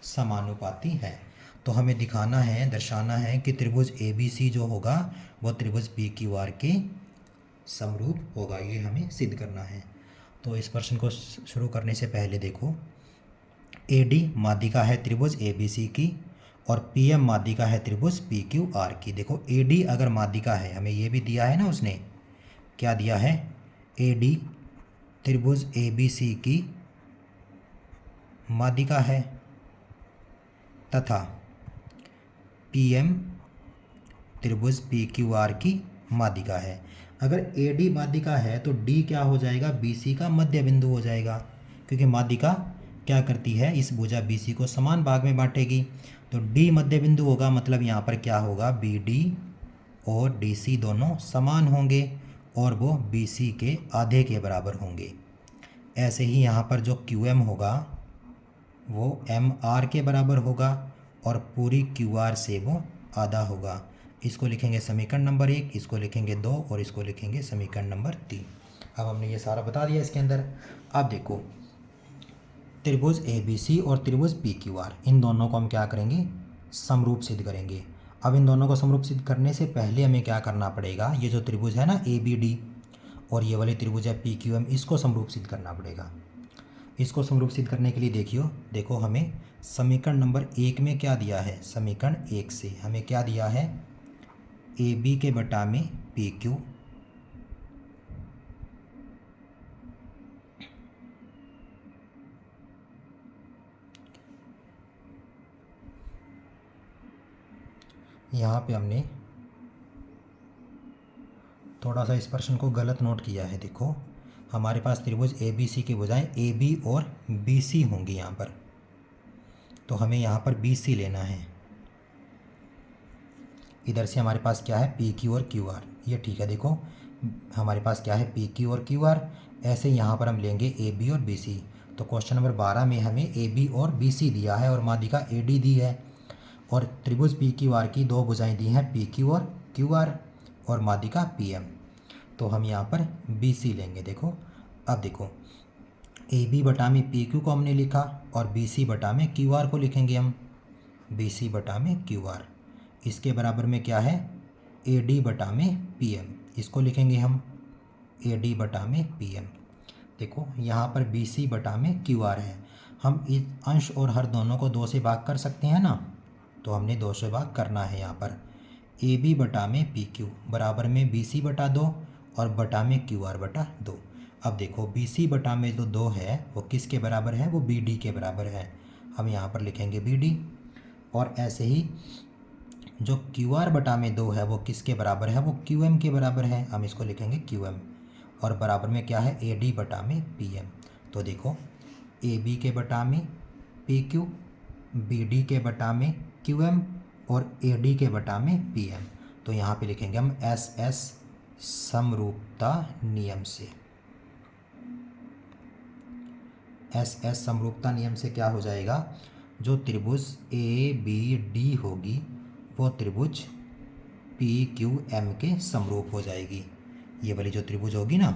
[SPEAKER 1] समानुपाती है। तो हमें दिखाना है, दर्शाना है कि त्रिभुज ए बी सी जो होगा वो त्रिभुज पी क्यू आर के समरूप होगा, ये हमें सिद्ध करना है। तो इस प्रश्न को शुरू करने से पहले देखो, ए डी माध्यिका है त्रिभुज ए बी सी की और पी एम माध्यिका है त्रिभुज पी क्यू आर की। देखो ए डी अगर माध्यिका है, हमें ये भी दिया है ना, उसने क्या दिया है, ए डी त्रिभुज ए बी सी की माध्यिका है तथा पी एम त्रिभुज पी क्यू आर की माध्यिका है। अगर ए डी माध्यिका है तो डी क्या हो जाएगा, बी सी का मध्य बिंदु हो जाएगा, क्योंकि माध्यिका क्या करती है, इस भुजा बी सी को समान भाग में बांटेगी। तो डी मध्य बिंदु होगा, मतलब यहाँ पर क्या होगा, बी डी और डी सी दोनों समान होंगे और वो बी सी के आधे के बराबर होंगे। ऐसे ही यहाँ पर जो क्यू एम होगा वो एम आर के बराबर होगा और पूरी क्यू आर से वो आधा होगा। इसको लिखेंगे समीकरण नंबर 1, इसको लिखेंगे 2 और इसको लिखेंगे समीकरण नंबर 3। अब हमने ये सारा बता दिया इसके अंदर। अब देखो त्रिभुज ए बी सी और त्रिभुज पी क्यू आर, इन दोनों को हम क्या करेंगे, समरूप सिद्ध करेंगे। अब इन दोनों को समरूप सिद्ध करने से पहले हमें क्या करना पड़ेगा, ये जो त्रिभुज है ना ए बी डी और ये वाली त्रिभुज है पी क्यू एम, इसको समरूप सिद्ध करना पड़ेगा। इसको समरूप सिद्ध करने के लिए देखो हमें समीकरण नंबर 1 में क्या दिया है, समीकरण 1 से हमें क्या दिया है, ए बी के बटा में पी क्यू यहाँ पे हमने थोड़ा सा इस प्रश्न को गलत नोट किया है। देखो हमारे पास त्रिभुज ए बी सी की भुजाएं ए बी और बी सी होंगी यहाँ पर, तो हमें यहाँ पर बी सी लेना है। इधर से हमारे पास क्या है, पी क्यू और क्यू आर, ये ठीक है। देखो हमारे पास क्या है, पी क्यू और क्यू आर, ऐसे यहाँ पर हम लेंगे ए बी और बी सी। तो क्वेश्चन नंबर 12 में हमें ए बी और बी सी दिया है और माध्यिका ए डी दी है, और त्रिभुज पी क्यू आर की दो भुजाएं दी हैं पी क्यू और क्यू आर और माध्यिका पी एम। तो हम यहाँ पर बी सी लेंगे। देखो अब देखो ए बी बटा में पी क्यू को हमने लिखा और बी सी बटा में क्यू आर को लिखेंगे हम, बी सी बटा में क्यू आर। इसके बराबर में क्या है, ए डी बटा में पी एम, इसको लिखेंगे हम ए डी बटा में पी एम। देखो यहाँ पर बी सी बटा में क्यू आर है, हम इस अंश और हर दोनों को 2 से भाग कर सकते हैं ना, तो हमने 2 से भाग करना है। यहाँ पर ए बी बटा में पी क्यू बराबर में बी सी बटा 2 और बटा में क्यू आर बटा 2। अब देखो बी सी बटा में जो 2 है वो किसके बराबर है, वो बी डी के बराबर है, हम यहाँ पर लिखेंगे बी डी। और ऐसे ही जो क्यू आर बटा में 2 है वो किसके बराबर है, वो क्यू एम के बराबर है, हम इसको लिखेंगे क्यू एम। और बराबर में क्या है, ए डी बटा में पी एम। तो देखो ए बी के बटा में पी क्यू, बी डी के बटा में क्यू एम और ए डी के बटा में पी एम। तो यहाँ पे लिखेंगे हम एस एस समरूपता नियम से। एस एस समरूपता नियम से क्या हो जाएगा, जो त्रिभुज ए बी डी होगी वो त्रिभुज पी क्यू एम के समरूप हो जाएगी। ये वाली जो त्रिभुज होगी ना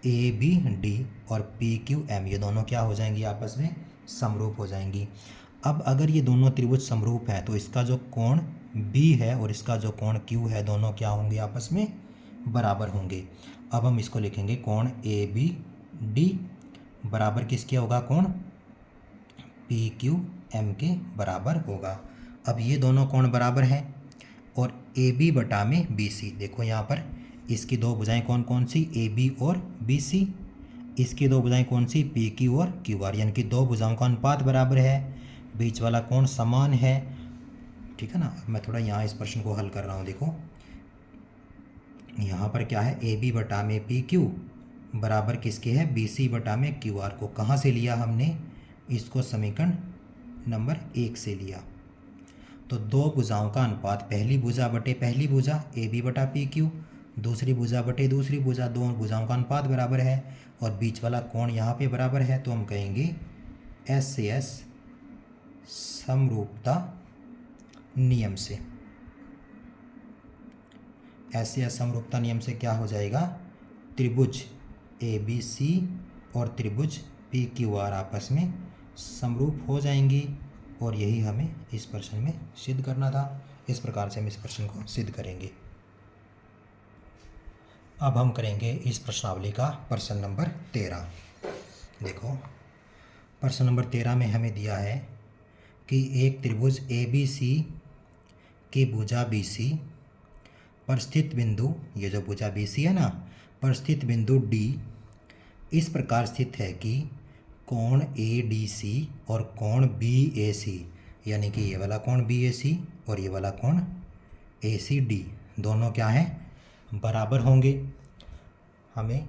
[SPEAKER 1] ए बी डी और पी क्यू एम, ये दोनों क्या हो जाएंगी, आपस में समरूप हो जाएंगी। अब अगर ये दोनों त्रिभुज समरूप हैं तो इसका जो कोण बी है और इसका जो कोण क्यू है दोनों क्या होंगे, आपस में बराबर होंगे। अब हम इसको लिखेंगे कोण ए बी डी बराबर किसके होगा, कोण पी क्यू एम के बराबर होगा। अब ये दोनों कोण बराबर हैं और ए बी बटा में बी सी, देखो यहाँ पर इसकी दो भुजाएं कौन कौन सी, ए बी और बी सी, इसकी दो भुजाएं कौन सी, पी क्यू और क्यू आर, यानी कि दो भुजाओं का अनुपात बराबर है, बीच वाला कोण समान है, ठीक है ना। मैं थोड़ा यहाँ इस प्रश्न को हल कर रहा हूँ। देखो यहाँ पर क्या है, ए बी बटा में पी क्यू बराबर किसके है, BC बटा में QR को कहाँ से लिया हमने, इसको समीकरण नंबर 1 से लिया। तो दो भुजाओं का अनुपात पहली भुजा बटे पहली भुजा AB बटा PQ, दूसरी भुजा बटे दूसरी भुजा, दोनों भुजाओं का अनुपात बराबर है और बीच वाला कोण यहाँ पे बराबर है, तो हम कहेंगे S से S समरूपता नियम से। S से S समरूपता नियम से क्या हो जाएगा, त्रिभुज ABC और त्रिभुज PQR आपस में समरूप हो जाएंगी और यही हमें इस प्रश्न में सिद्ध करना था। इस प्रकार से हम इस प्रश्न को सिद्ध करेंगे। अब हम करेंगे इस प्रश्नावली का प्रश्न नंबर 13। देखो प्रश्न नंबर 13 में हमें दिया है कि एक त्रिभुज ABC की भुजा BC पर स्थित बिंदु, ये जो भुजा BC है ना, पर स्थित बिंदु D इस प्रकार स्थित है कि कोण ADC और कोण BAC, यानी कि ये वाला कोण BAC और ये वाला कोण ACD दोनों क्या हैं, बराबर होंगे। हमें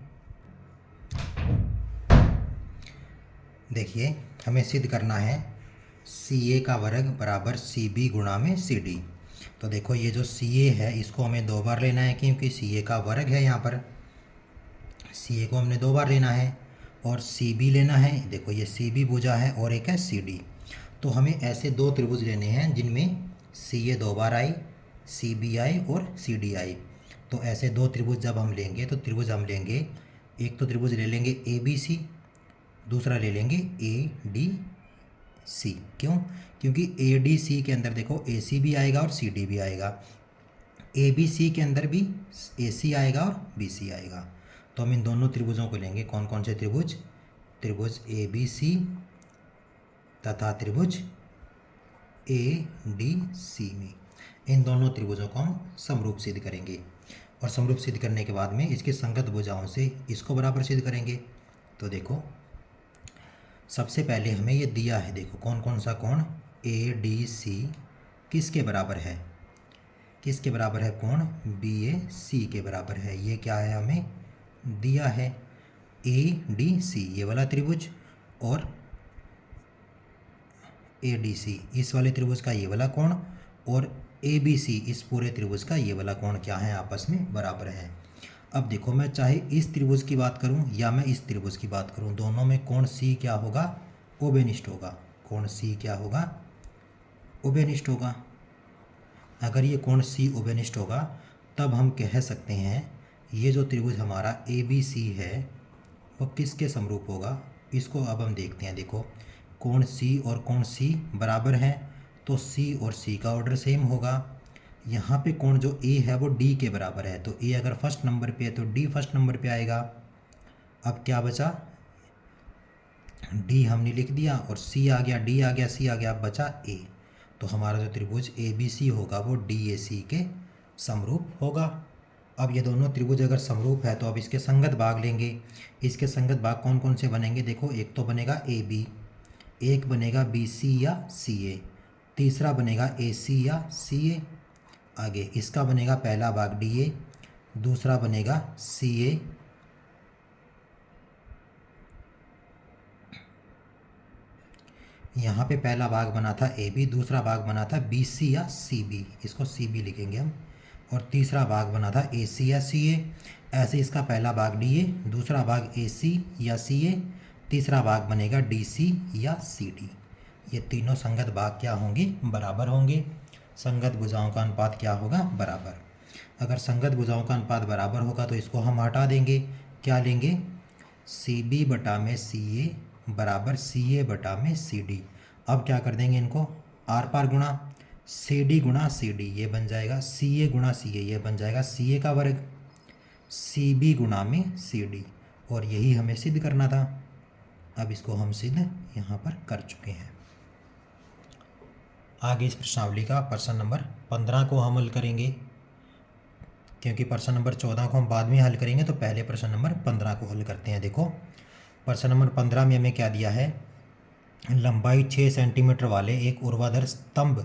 [SPEAKER 1] देखिए हमें सिद्ध करना है CA का वर्ग बराबर CB गुणा में CD। तो देखो ये जो CA है इसको हमें 2 बार लेना है क्योंकि CA का वर्ग है, यहाँ पर CA को हमने 2 बार लेना है और CB लेना है। देखो ये CB भुजा है और एक है CD। तो हमें ऐसे 2 त्रिभुज लेने हैं जिनमें CA 2 बार आई, CB आई और CD आई। तो ऐसे 2 त्रिभुज जब हम लेंगे तो त्रिभुज हम लेंगे, एक तो त्रिभुज ले लेंगे ABC, दूसरा ले लेंगे ADC। क्यों, क्योंकि ADC के अंदर देखो AC भी आएगा और CD भी आएगा, ABC के अंदर भी AC आएगा और BC आएगा। तो हम इन दोनों त्रिभुजों को लेंगे। कौन कौन से त्रिभुज, त्रिभुज ABC तथा त्रिभुज ADC में इन दोनों त्रिभुजों को हम समरूप सिद्ध करेंगे और समरूप सिद्ध करने के बाद में इसके संगत भुजाओं से इसको बराबर सिद्ध करेंगे। तो देखो सबसे पहले हमें ये दिया है, देखो कौन कौन सा कोण ADC किसके बराबर है, किसके बराबर है, कोण BAC के बराबर है। ये क्या है, हमें दिया है ADC ये वाला त्रिभुज और ADC इस वाले त्रिभुज का ये वाला कोण और ABC इस पूरे त्रिभुज का ये वाला कोण क्या है, आपस में बराबर है। अब देखो मैं चाहे इस त्रिभुज की बात करूं या मैं इस त्रिभुज की बात करूं, दोनों में कोण C क्या होगा, उभयनिष्ठ होगा। कोण C क्या होगा, उभयनिष्ठ होगा। अगर ये कोण C उभयनिष्ठ होगा तब हम कह सकते हैं ये जो त्रिभुज हमारा ABC है वो किसके समरूप होगा। इसको अब हम देखते हैं। देखो कोण C और कोण C बराबर हैं तो C और C का ऑर्डर सेम होगा। यहाँ पे कोण जो A है वो D के बराबर है, तो A अगर फर्स्ट नंबर पे है तो D फर्स्ट नंबर पे आएगा। अब क्या बचा, D हमने लिख दिया और C आ गया, D आ गया, C आ गया, अब बचा A। तो हमारा जो त्रिभुज ABC होगा वो DAC के समरूप होगा। अब ये दोनों त्रिभुज अगर समरूप है तो अब इसके संगत भाग लेंगे। इसके संगत भाग कौन कौन से बनेंगे, देखो एक तो बनेगा AB, एक बनेगा BC या CA, तीसरा बनेगा AC या CA। आगे इसका बनेगा पहला भाग DA, दूसरा बनेगा CA, यहाँ पे पहला भाग बना था AB, दूसरा भाग बना था BC या CB, इसको CB लिखेंगे हम, और तीसरा भाग बना था AC या CA। ऐसे इसका पहला भाग DA, दूसरा भाग AC या CA, तीसरा भाग बनेगा DC या CD। ये तीनों संगत भाग क्या होंगे, बराबर होंगे। संगत भुजाओं का अनुपात क्या होगा, बराबर। अगर संगत भुजाओं का अनुपात बराबर होगा तो इसको हम हटा देंगे। क्या लेंगे, CB बटा में CA बराबर CA बटा में CD। अब क्या कर देंगे, इनको आर पार गुणा, CD गुणा CD ये बन जाएगा, CA गुणा CA ये बन जाएगा CA का वर्ग, CB गुणा में CD, और यही हमें सिद्ध करना था। अब इसको हम सिद्ध यहाँ पर कर चुके हैं। आगे इस प्रश्नावली का प्रश्न नंबर 15 को हम हल करेंगे, क्योंकि प्रश्न नंबर 14 को हम बाद में हल करेंगे, तो पहले प्रश्न नंबर 15 को हल करते हैं। देखो प्रश्न नंबर 15 में हमें क्या दिया है, लंबाई 6 सेंटीमीटर वाले एक ऊर्ध्वाधर स्तंभ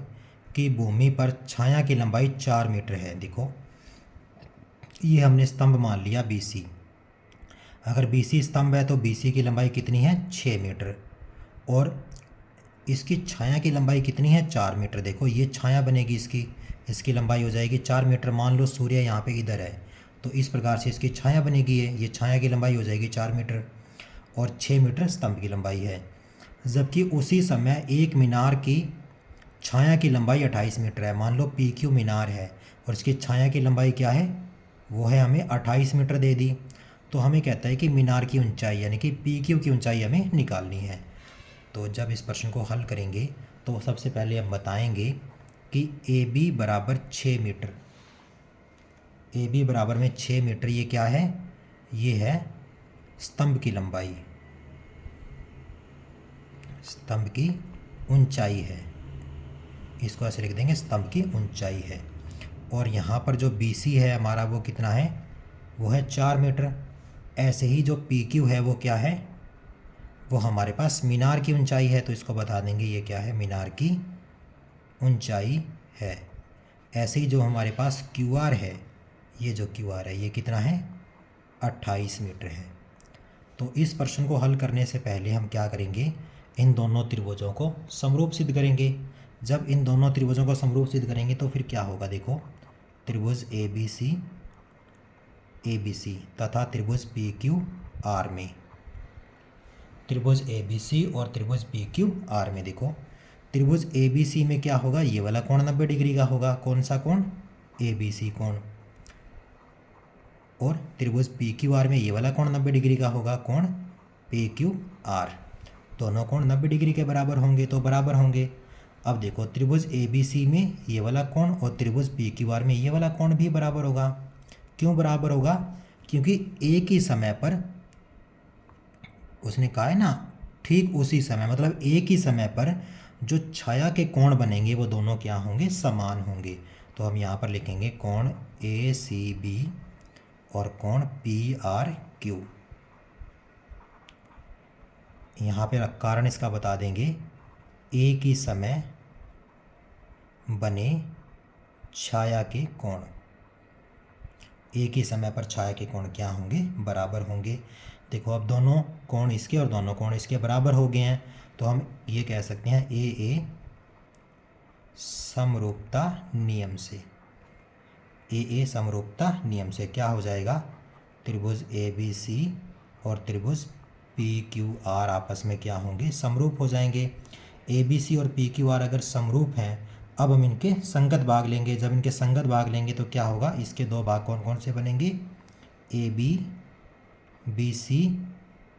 [SPEAKER 1] की भूमि पर छाया की लंबाई 4 मीटर है। देखो ये हमने स्तंभ मान लिया BC। अगर BC स्तंभ है तो BC की लंबाई कितनी है 6 मीटर, और इसकी छाया की लंबाई कितनी है 4 मीटर। देखो ये छाया बनेगी इसकी लंबाई हो जाएगी 4 मीटर। मान लो सूर्य यहाँ पे इधर है, तो इस प्रकार से इसकी छाया बनेगी, ये छाया की लंबाई हो जाएगी 4 मीटर, और 6 मीटर स्तंभ की लंबाई है। जबकि उसी समय एक मीनार की छाया की लंबाई 28 मीटर है। मान लो PQ मीनार है और इसकी छाया की लंबाई क्या है, वो है हमें 28 मीटर दे दी। तो हमें कहता है कि मीनार की ऊंचाई यानी कि PQ की ऊंचाई हमें निकालनी है। तो जब इस प्रश्न को हल करेंगे तो सबसे पहले हम बताएंगे कि AB बराबर 6 मीटर, AB बराबर में 6 मीटर, ये क्या है, ये है स्तंभ की लंबाई, स्तंभ की ऊंचाई है। इसको ऐसे लिख देंगे, स्तंभ की ऊंचाई है। और यहाँ पर जो BC है हमारा वो कितना है, वो है 4 मीटर। ऐसे ही जो PQ है वो क्या है, वो हमारे पास मीनार की ऊंचाई है, तो इसको बता देंगे ये क्या है, मीनार की ऊंचाई है। ऐसे ही जो हमारे पास QR है, ये जो QR है ये कितना है 28 मीटर है। तो इस प्रश्न को हल करने से पहले हम क्या करेंगे, इन दोनों त्रिभुजों को समरूप सिद्ध करेंगे। जब इन दोनों त्रिभुजों को समरूप सिद्ध करेंगे तो फिर क्या होगा, देखो त्रिभुज ABC तथा त्रिभुज PQR में, त्रिभुज ABC और त्रिभुज PQR में, देखो त्रिभुज ABC में क्या होगा, ये वाला कोण 90 डिग्री का होगा। कौन सा कोण, ABC कोण। और त्रिभुज PQR में ये वाला कोण 90 डिग्री का होगा, कोण PQR। दोनों कोण 90 डिग्री के बराबर होंगे तो बराबर होंगे। अब देखो त्रिभुज ABC में ये वाला कोण और त्रिभुज PQR में ये वाला कोण भी बराबर होगा। क्यों बराबर होगा, क्योंकि एक ही समय पर, उसने कहा है ना, ठीक उसी समय, मतलब एक ही समय पर जो छाया के कोण बनेंगे वो दोनों क्या होंगे, समान होंगे। तो हम यहाँ पर लिखेंगे कोण ACB और कोण PRQ। यहाँ पे कारण इसका बता देंगे, एक ही समय बने छाया के कोण, एक ही समय पर छाया के कोण क्या होंगे, बराबर होंगे। देखो अब दोनों कोण इसके और दोनों कोण इसके बराबर हो गए हैं, तो हम ये कह सकते हैं AA समरूपता नियम से, AA समरूपता नियम से क्या हो जाएगा, त्रिभुज ABC और त्रिभुज PQR आपस में क्या होंगे, समरूप हो जाएंगे। ABC और PQR अगर समरूप हैं, अब हम इनके संगत भाग लेंगे। जब इनके संगत भाग लेंगे तो क्या होगा, इसके दो भाग कौन कौन से बनेंगे, AB BC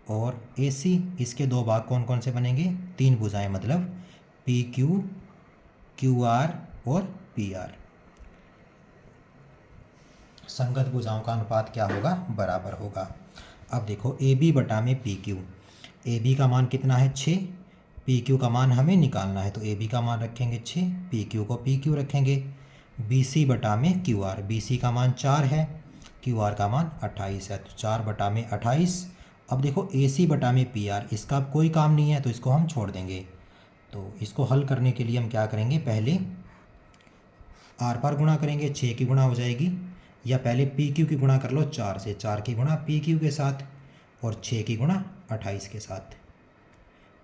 [SPEAKER 1] और AC। इसके दो भाग कौन कौन से बनेंगे, 3 भुजाएं, मतलब PQ QR और PR। संगत भुजाओं का अनुपात क्या होगा, बराबर होगा। अब देखो AB बटा में PQ, AB का मान कितना है 6, PQ का मान हमें निकालना है, तो AB का मान रखेंगे 6, PQ को PQ रखेंगे। BC बटा में QR, BC का मान 4 है, QR का मान 28 है, तो 4 बटा में 28। अब देखो AC बटा में PR, इसका अब कोई काम नहीं है तो इसको हम छोड़ देंगे। तो इसको हल करने के लिए हम क्या करेंगे, पहले आर पार गुणा करेंगे, 6 की गुणा हो जाएगी, या पहले PQ की गुणा कर लो 4 से, 4 की गुणा PQ के साथ और 6 की गुणा 28 के साथ।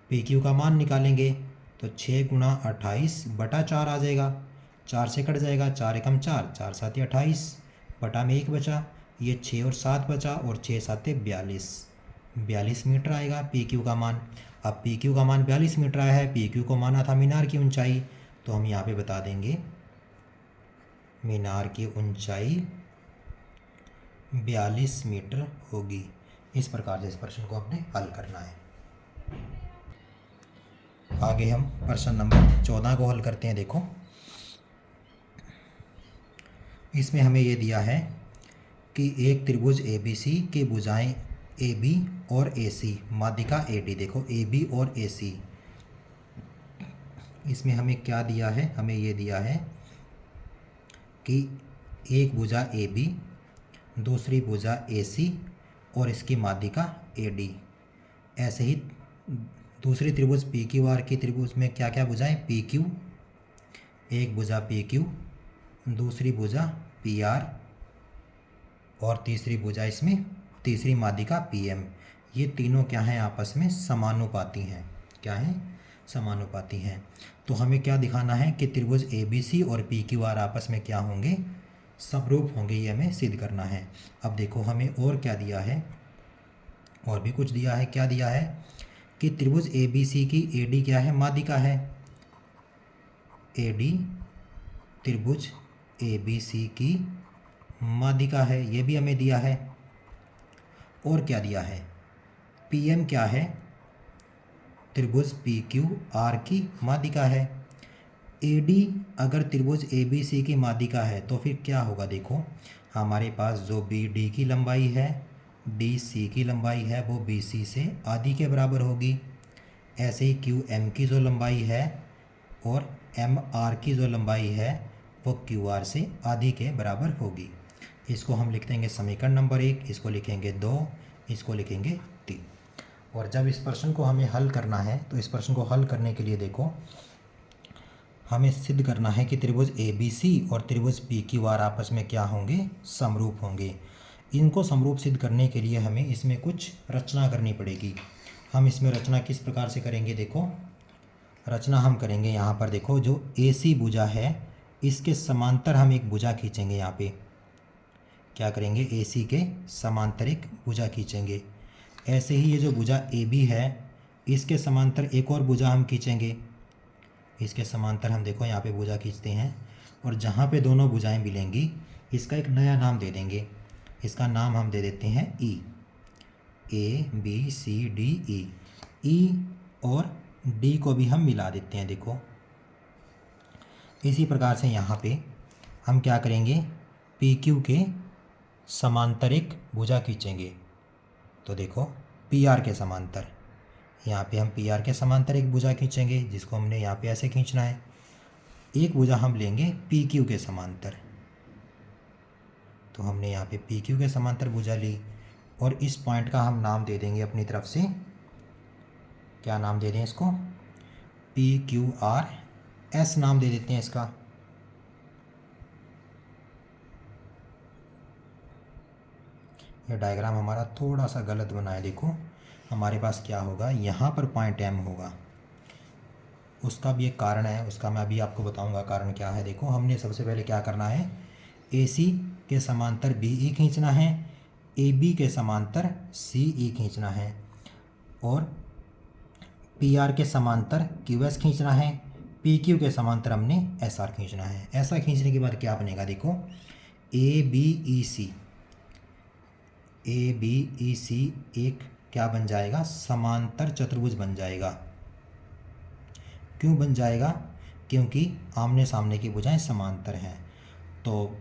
[SPEAKER 1] PQ का मान निकालेंगे तो 6 गुणा 28 बटा 4 आ जाएगा, 4 से कट जाएगा, 4 एकम 4, 4 सात 28, बटा में 1 बचा, ये 6 और 7 बचा, और 6 सात 42 मीटर आएगा PQ का मान। अब PQ का मान 42 मीटर आया है, PQ को माना था मीनार की ऊंचाई, तो हम यहाँ पे बता देंगे मीनार की ऊंचाई 42 मीटर होगी। इस प्रकार से इस प्रश्न को हमने हल करना है। आगे हम प्रश्न नंबर 14 को हल करते हैं। देखो इसमें हमें ये दिया है कि एक त्रिभुज ABC के भुजाएं AB और AC, माध्यिका AD, देखो AB और AC, इसमें हमें क्या दिया है, हमें ये दिया है कि एक भुजा AB, दूसरी भुजा AC और इसकी माध्यिका AD। ऐसे ही दूसरी त्रिभुज PQR की त्रिभुज में क्या क्या भुजाएं, PQ, एक भुजा PQ, दूसरी भुजा PR और तीसरी भुजा इसमें तीसरी माध्यिका PM, ये तीनों क्या हैं आपस में समानुपाती हैं। क्या हैं? समानुपाती हैं। तो हमें क्या दिखाना है कि त्रिभुज ABC और PQR आपस में क्या होंगे? समरूप होंगे। ये हमें सिद्ध करना है। अब देखो हमें और क्या दिया है, और भी कुछ दिया है। क्या दिया है कि त्रिभुज ABC की AD क्या है? माध्यिका है। AD त्रिभुज ABC की माध्यिका है, ये भी हमें दिया है। और क्या दिया है? PM क्या है? त्रिभुज PQR की माध्यिका है। AD अगर त्रिभुज ABC की माध्यिका है तो फिर क्या होगा? देखो हमारे पास जो BD की लंबाई है, DC की लंबाई है, वो BC से आधी के बराबर होगी। ऐसे ही QM की जो लंबाई है और MR की जो लंबाई है वो QR से आधी के बराबर होगी। इसको हम लिख देंगे समीकरण नंबर 1, इसको लिखेंगे 2, इसको लिखेंगे 3। और जब इस प्रश्न को हमें हल करना है तो इस प्रश्न को हल करने के लिए देखो हमें सिद्ध करना है कि त्रिभुज ABC और त्रिभुज PQR आपस में क्या होंगे? समरूप होंगे। इनको समरूप सिद्ध करने के लिए हमें इसमें कुछ रचना करनी पड़ेगी। हम इसमें रचना किस प्रकार से करेंगे? देखो रचना हम करेंगे यहाँ पर। देखो जो AC भुजा है इसके समांतर हम एक भुजा खींचेंगे। यहाँ पे क्या करेंगे? AC के समांतर एक भुजा खींचेंगे। ऐसे ही ये जो भुजा AB है इसके समांतर एक और भुजा हम खींचेंगे। इसके समांतर हम देखो यहाँ पे भुजा खींचते हैं और जहाँ पे दोनों भुजाएं मिलेंगी इसका एक नया नाम दे देंगे। इसका नाम हम दे देते हैं E। ABCDE। E और D को भी हम मिला देते हैं। देखो इसी प्रकार से यहाँ पे हम क्या करेंगे? PQ के समांतर एक भुजा खींचेंगे। तो देखो PR के समांतर, यहाँ पे हम PR के समांतर एक भुजा खींचेंगे जिसको हमने यहाँ पे ऐसे खींचना है। एक भुजा हम लेंगे PQ के समांतर, तो हमने यहाँ पे PQ के समांतर भुजा ली और इस पॉइंट का हम नाम दे देंगे अपनी तरफ से। क्या नाम दे दें इसको? PQRS नाम दे देते हैं इसका। ये डायग्राम हमारा थोड़ा सा गलत बना है। देखो हमारे पास क्या होगा, यहाँ पर पॉइंट M होगा। उसका भी एक कारण है, उसका मैं अभी आपको बताऊंगा कारण क्या है। देखो हमने सबसे पहले क्या करना है? AC के समांतर BE खींचना है, AB के समांतर CE खींचना है और PR के समांतर QS खींचना है, PQ के समांतर हमने SR खींचना है। ऐसा खींचने के बाद क्या बनेगा? देखो ABEC एक क्या बन जाएगा? समांतर चतुर्भुज बन जाएगा। क्यों बन जाएगा? क्योंकि आमने सामने की भुजाएं समांतर हैं। तो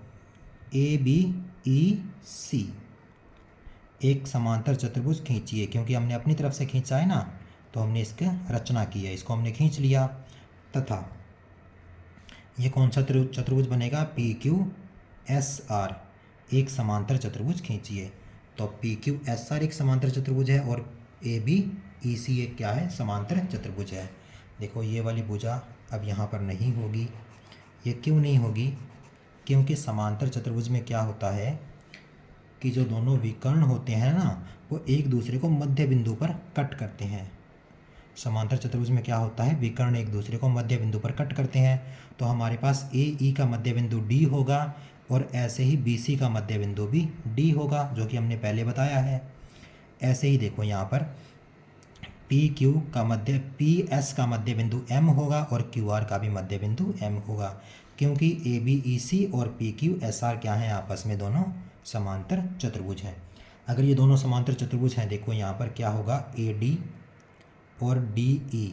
[SPEAKER 1] ABEC एक समांतर चतुर्भुज खींचिए, क्योंकि हमने अपनी तरफ से खींचा है ना, तो हमने इसका रचना की है, इसको हमने खींच लिया। तथा ये कौन सा चतुर्भुज बनेगा? PQSR एक समांतर चतुर्भुज खींचिए। तो PQSR एक समांतर चतुर्भुज है और ABEC एक क्या है? समांतर चतुर्भुज है। देखो ये वाली भुजा अब यहाँ पर नहीं होगी। ये क्यों नहीं होगी? क्योंकि समांतर चतुर्भुज में क्या होता है कि जो दोनों विकर्ण होते हैं ना, वो एक दूसरे को मध्य बिंदु पर कट करते हैं। समांतर चतुर्भुज में क्या होता है? विकर्ण एक दूसरे को मध्य बिंदु पर कट करते हैं। तो हमारे पास AE का मध्य बिंदु D होगा और ऐसे ही BC का मध्य बिंदु भी D होगा, जो कि हमने पहले बताया है। ऐसे ही देखो यहाँ पर PS का मध्य बिंदु M होगा और QR का भी मध्य बिंदु M होगा, क्योंकि ABEC और PQSR क्या हैं? आपस में दोनों समांतर चतुर्भुज हैं। अगर ये दोनों समांतर चतुर्भुज हैं, देखो यहाँ पर क्या होगा? AD और DE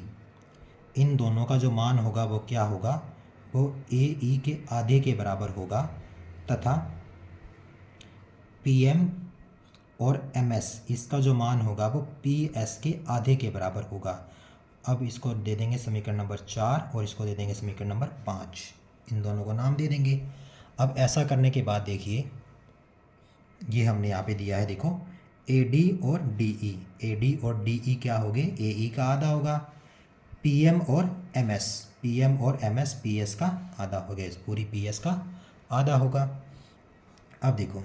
[SPEAKER 1] इन दोनों का जो मान होगा वो क्या होगा? वो AE के आधे के बराबर होगा तथा PM और MS इसका जो मान होगा वो PS के आधे के बराबर होगा। अब इसको दे देंगे समीकरण नंबर 4 और इसको दे देंगे समीकरण नंबर 5। इन दोनों को नाम दे देंगे। अब ऐसा करने के बाद देखिए ये हमने यहाँ पे दिया है। देखो AD और DE क्या हो गए? AE का आधा होगा। PM और MS PS का आधा हो गया। इस पूरी PS का आधा होगा। अब देखो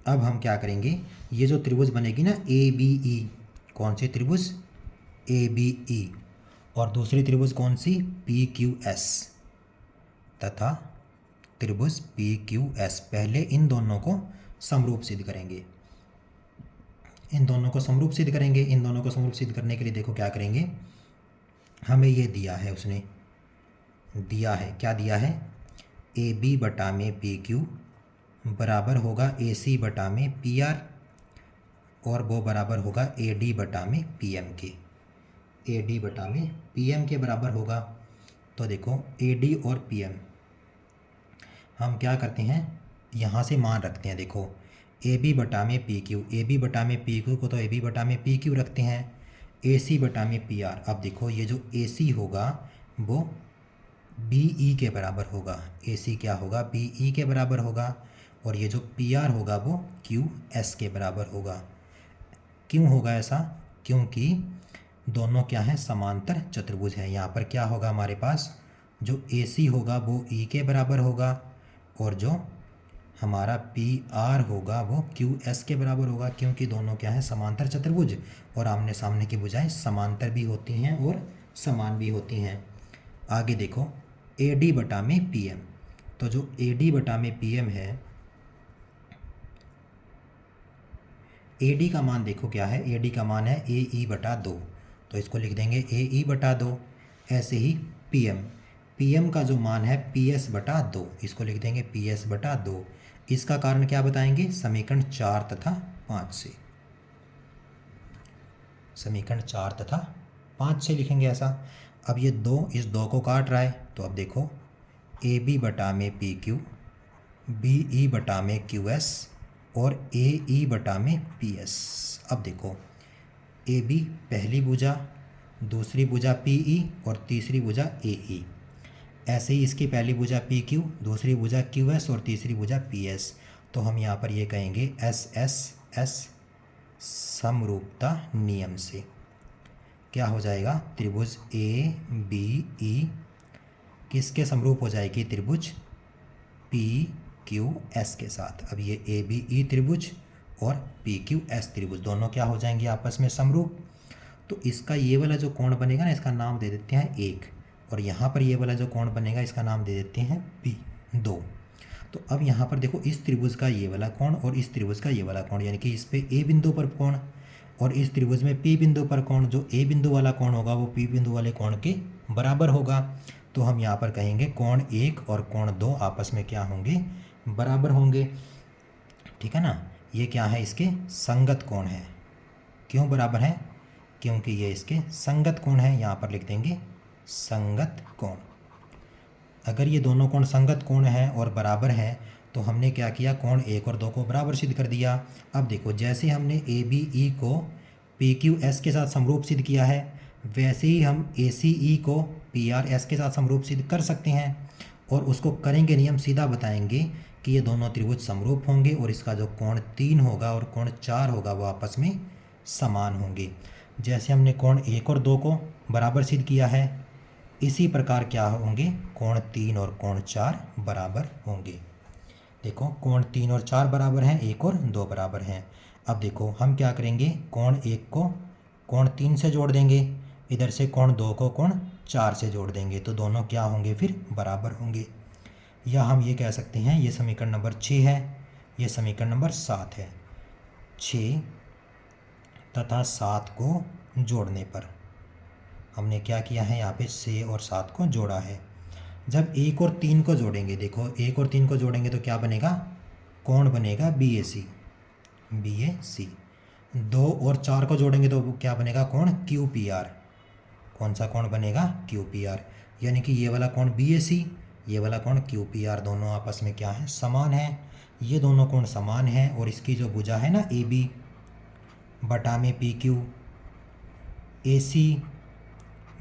[SPEAKER 1] अब हम क्या करेंगे, ये जो त्रिभुज बनेगी ना ए बी ई, कौन सी त्रिभुज, ए बी ई, और दूसरी त्रिभुज कौन सी, पी क्यू एस, तथा त्रिभुज पी क्यू एस। पहले इन दोनों को समरूप सिद्ध करेंगे, इन दोनों को समरूप सिद्ध करेंगे। इन दोनों को समरूप सिद्ध करने के लिए देखो क्या करेंगे, हमें ये दिया है, उसने दिया है, क्या दिया है, ए बी बटा में पी क्यू बराबर होगा ए सी बटा में पी आर, और वो बराबर होगा ए डी बटा में पी एम के, ए डी बटा में पी एम के बराबर होगा। तो देखो ए डी और पी एम हम क्या करते हैं, यहाँ से मान रखते हैं। देखो ए बी बटा में पी क्यू, ए बी बटा में पी क्यू को तो ए बी बटा में पी क्यू रखते हैं, ए सी बटा में पी आर। अब देखो ये जो ए सी होगा वो बी ई के बराबर होगा, ए सी क्या होगा, बी ई के बराबर होगा, और ये जो पी आर होगा वो क्यू एस के बराबर होगा। क्यों होगा ऐसा, क्योंकि दोनों क्या हैं, समांतर चतुर्भुज हैं। यहाँ पर क्या होगा हमारे पास, जो ए सी होगा वो ई के बराबर होगा, और जो हमारा पी आर होगा वो क्यू एस के बराबर होगा, क्योंकि दोनों क्या हैं, समांतर चतुर्भुज, और आमने सामने की भुजाएं समांतर भी होती हैं और समान भी होती हैं। आगे देखो ए डी बटा में पी एम, तो जो ए डी बटा में पी एम है, ए डी का मान देखो क्या है, ए डी का मान है ए ई बटा 2, तो इसको लिख देंगे ए ई बटा 2। ऐसे ही पी एम, पी एम का जो मान है पी एस बटा 2, इसको लिख देंगे पी एस बटा 2। इसका कारण क्या बताएंगे, समीकरण 4 तथा 5 से, समीकरण 4 तथा 5 से लिखेंगे ऐसा। अब ये 2 इस 2 को काट रहा है, तो अब देखो ए बी बटा में पी क्यू, बी ई बटा में क्यू एस, और ए ई बटा में पी एस। अब देखो ए बी पहली भुजा, दूसरी भुजा पी ई, और तीसरी भुजा ए ई। ऐसे ही इसकी पहली भुजा पी क्यू, दूसरी भुजा क्यू एस, और तीसरी भुजा पी एस। तो हम यहाँ पर ये कहेंगे एस एस एस समरूपता नियम से क्या हो जाएगा, त्रिभुज ए बी ई किसके समरूप हो जाएगी, त्रिभुज पी क्यू एस के साथ। अब ये ए बी ई त्रिभुज और पी क्यू एस त्रिभुज दोनों क्या हो जाएंगे, आपस में समरूप। तो इसका ये वाला जो कोण बनेगा ना, इसका नाम दे देते हैं 1, और यहाँ पर ये वाला जो कोण बनेगा इसका नाम दे देते हैं पी 2। तो अब यहाँ पर देखो इस त्रिभुज का ये वाला कोण और इस त्रिभुज का ये वाला कोण, यानी कि इस पे ए बिंदु पर कोण और इस त्रिभुज में पी बिंदु पर कोण, जो ए बिंदु वाला कोण होगा वो पी बिंदु वाले कोण के बराबर होगा। तो हम यहाँ पर कहेंगे कोण 1 और कोण 2 आपस में क्या होंगे, बराबर होंगे। ठीक है ना, ये क्या है, इसके संगत कोण है। क्यों बराबर है, क्योंकि ये इसके संगत कोण है। यहाँ पर लिख देंगे संगत कोण। अगर ये दोनों कोण संगत कोण हैं और बराबर हैं तो हमने क्या किया, कोण 1 और 2 को बराबर सिद्ध कर दिया। अब देखो जैसे हमने ए बी ई को पी क्यू एस के साथ समरूप सिद्ध किया है, वैसे ही हम ए सी ई को पी आर एस के साथ समरूप सिद्ध कर सकते हैं। और उसको करेंगे नियम सीधा बताएंगे कि ये दोनों त्रिभुज समरूप होंगे और इसका जो कोण 3 होगा और कोण 4 होगा वो आपस में समान होंगे। जैसे हमने कोण 1 और 2 को बराबर सिद्ध किया है, इसी प्रकार क्या होंगे, कोण 3 और कोण 4 बराबर होंगे। देखो कोण 3 और 4 बराबर हैं, 1 और 2 बराबर हैं। अब देखो हम क्या करेंगे, कोण 1 को कोण 3 से जोड़ देंगे, इधर से कोण 2 को कोण 4 से जोड़ देंगे, तो दोनों क्या होंगे, फिर बराबर होंगे। या हम ये कह सकते हैं, ये समीकरण नंबर 6 है, ये समीकरण नंबर 7 है। 6 तथा 7 को जोड़ने पर हमने क्या किया है, यहाँ पे 6 और 7 को जोड़ा है। जब 1 और 3 को जोड़ेंगे, देखो 1 और 3 को जोड़ेंगे तो क्या बनेगा, कोण बनेगा बी ए सी, बी ए सी। 2 और 4 को जोड़ेंगे तो क्या बनेगा, कोण क्यू पी आर। कौन सा कोण बनेगा, क्यू पी आर। यानी कि ये वाला कोण बी ए सी, ये वाला कोण क्यू पी आर, दोनों आपस में क्या है, समान है। ये दोनों कोण समान हैं और इसकी जो भुजा है ना ए बी बटा में पी क्यू, ए सी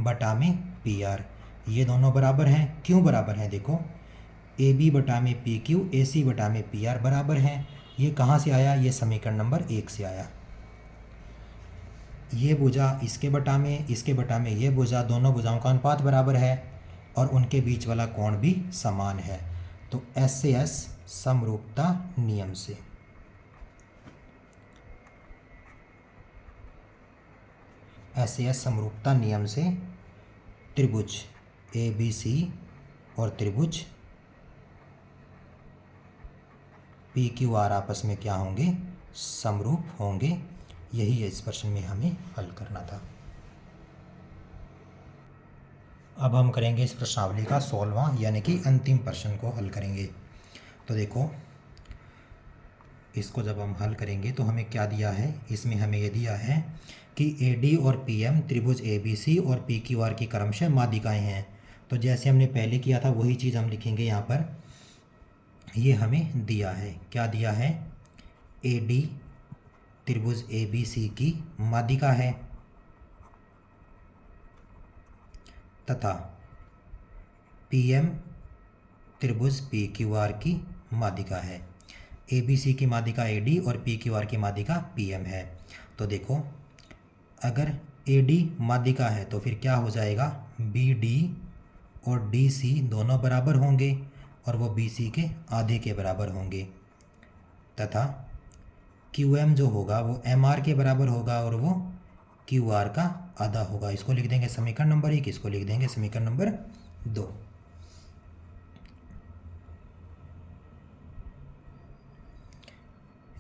[SPEAKER 1] बटा में पी आर, ये दोनों बराबर हैं। क्यों बराबर हैं, देखो ए बी बटा में पी क्यू, ए सी बटा में पी आर बराबर हैं। ये कहाँ से आया, ये समीकरण नंबर 1 से आया। ये भुजा इसके बटा में, इसके बटा में ये भुजा, दोनों भुजाओं का अनुपात बराबर है और उनके बीच वाला कोण भी समान है। तो एस से एस समरूपता नियम से SAS समरूपता नियम से त्रिभुज ABC और त्रिभुज PQR आपस में क्या होंगे, समरूप होंगे। यही इस प्रश्न में हमें हल करना था। अब हम करेंगे इस प्रश्नावली का 16वां यानी कि अंतिम प्रश्न को हल करेंगे। तो देखो, इसको जब हम हल करेंगे तो हमें क्या दिया है, इसमें हमें ये दिया है कि AD और PM त्रिभुज ABC और PQR की क्रमशः माध्यिकाएं हैं। तो जैसे हमने पहले किया था वही चीज़ हम लिखेंगे यहाँ पर। ये हमें दिया है, क्या दिया है, AD त्रिभुज ABC की माध्यिका है तथा PM त्रिभुज PQR की माध्यिका है। ABC की माध्यिका AD और PQR की माध्यिका PM है। तो देखो, अगर AD माध्यिका है तो फिर क्या हो जाएगा, BD और DC दोनों बराबर होंगे और वो BC के आधे के बराबर होंगे तथा QM जो होगा वो MR के बराबर होगा और वो QR का आधा होगा। इसको लिख देंगे समीकरण नंबर 1, इसको लिख देंगे समीकरण नंबर 2।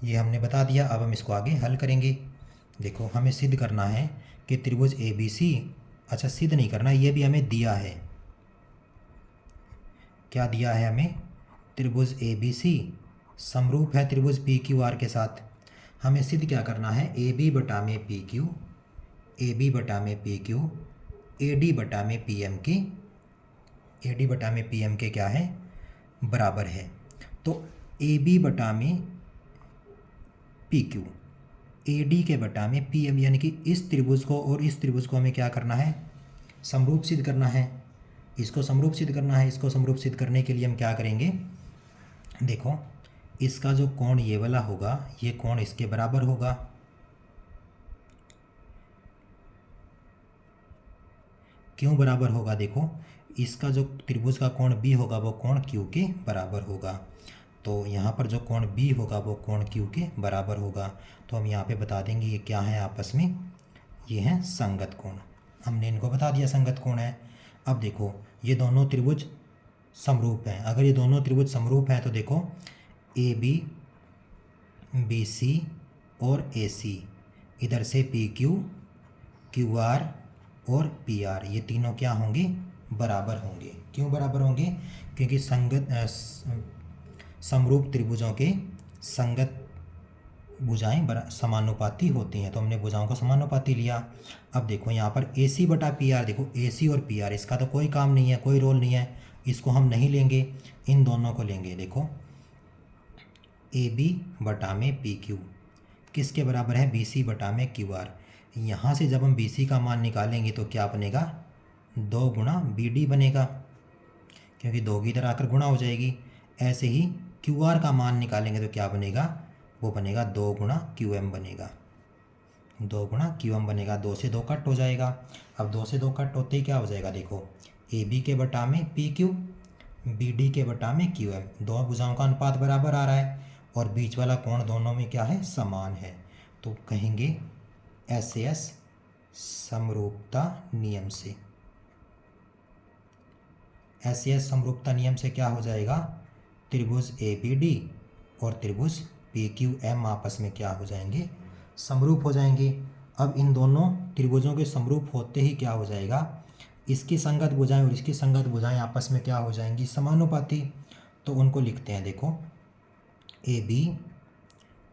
[SPEAKER 1] ये हमने बता दिया। अब हम इसको आगे हल करेंगे। देखो, हमें सिद्ध करना है कि त्रिभुज ABC, अच्छा सिद्ध नहीं करना, ये भी हमें दिया है। क्या दिया है हमें, त्रिभुज ABC समरूप है त्रिभुज PQR के साथ। हमें सिद्ध क्या करना है, AB बटा में PQ, AB बटा में PQ, AD बटा में PM की, AD बटा में PM के क्या है, बराबर है। तो AB बटा में PQ, AD के बटा में PM, यानी कि इस त्रिभुज को और इस त्रिभुज को हमें क्या करना है, समरूप सिद्ध करना है। इसको समरूप सिद्ध करना है। इसको समरूप सिद्ध करने के लिए हम क्या करेंगे, देखो, इसका जो कोण ये वाला होगा, ये कोण इसके बराबर होगा। क्यों बराबर होगा, देखो, इसका जो त्रिभुज का कोण B होगा वो कोण Q के बराबर होगा। तो यहाँ पर जो कोण B होगा वो कोण Q के बराबर होगा। तो हम यहाँ पे बता देंगे ये क्या है आपस में, ये हैं संगत कोण। हमने इनको बता दिया संगत कोण है। अब देखो, ये दोनों त्रिभुज समरूप हैं। अगर ये दोनों त्रिभुज समरूप हैं तो देखो, AB, BC और AC, इधर से PQ, QR और PR, ये तीनों क्या होंगे, बराबर होंगे। क्यों बराबर होंगे, क्योंकि समरूप त्रिभुजों के संगत भुजाएं समानुपाती होती हैं। तो हमने भुजाओं को समानुपाती लिया। अब देखो यहाँ पर AC बटा PR, देखो AC और PR इसका तो कोई काम नहीं है, कोई रोल नहीं है, इसको हम नहीं लेंगे, इन दोनों को लेंगे। देखो, AB बटा में PQ किसके बराबर है, BC बटा में QR। यहाँ से जब हम BC का मान निकालेंगे तो क्या बनेगा, 2 गुणा BD बनेगा, क्योंकि 2 की तरह आकर गुणा हो जाएगी। ऐसे ही QR का मान निकालेंगे तो क्या बनेगा, वो बनेगा 2 गुणा QM बनेगा, 2 गुणा QM बनेगा। 2 से 2 कट हो जाएगा। अब 2 से 2 कट होते ही क्या हो जाएगा, देखो, AB के बटा में PQ, BD के बटा में QM, दो भुजाओं का अनुपात बराबर आ रहा है और बीच वाला कोण दोनों में क्या है, समान है। तो कहेंगे SAS समरूपता नियम से, SAS समरूपता नियम से क्या हो जाएगा, त्रिभुज ABD और त्रिभुज PQM आपस में क्या हो जाएंगे, समरूप हो जाएंगे। अब इन दोनों त्रिभुजों के समरूप होते ही क्या हो जाएगा, इसकी संगत भुजाएं और इसकी संगत भुजाएं आपस में क्या हो जाएंगी, समानुपाती। तो उनको लिखते हैं, देखो, AB,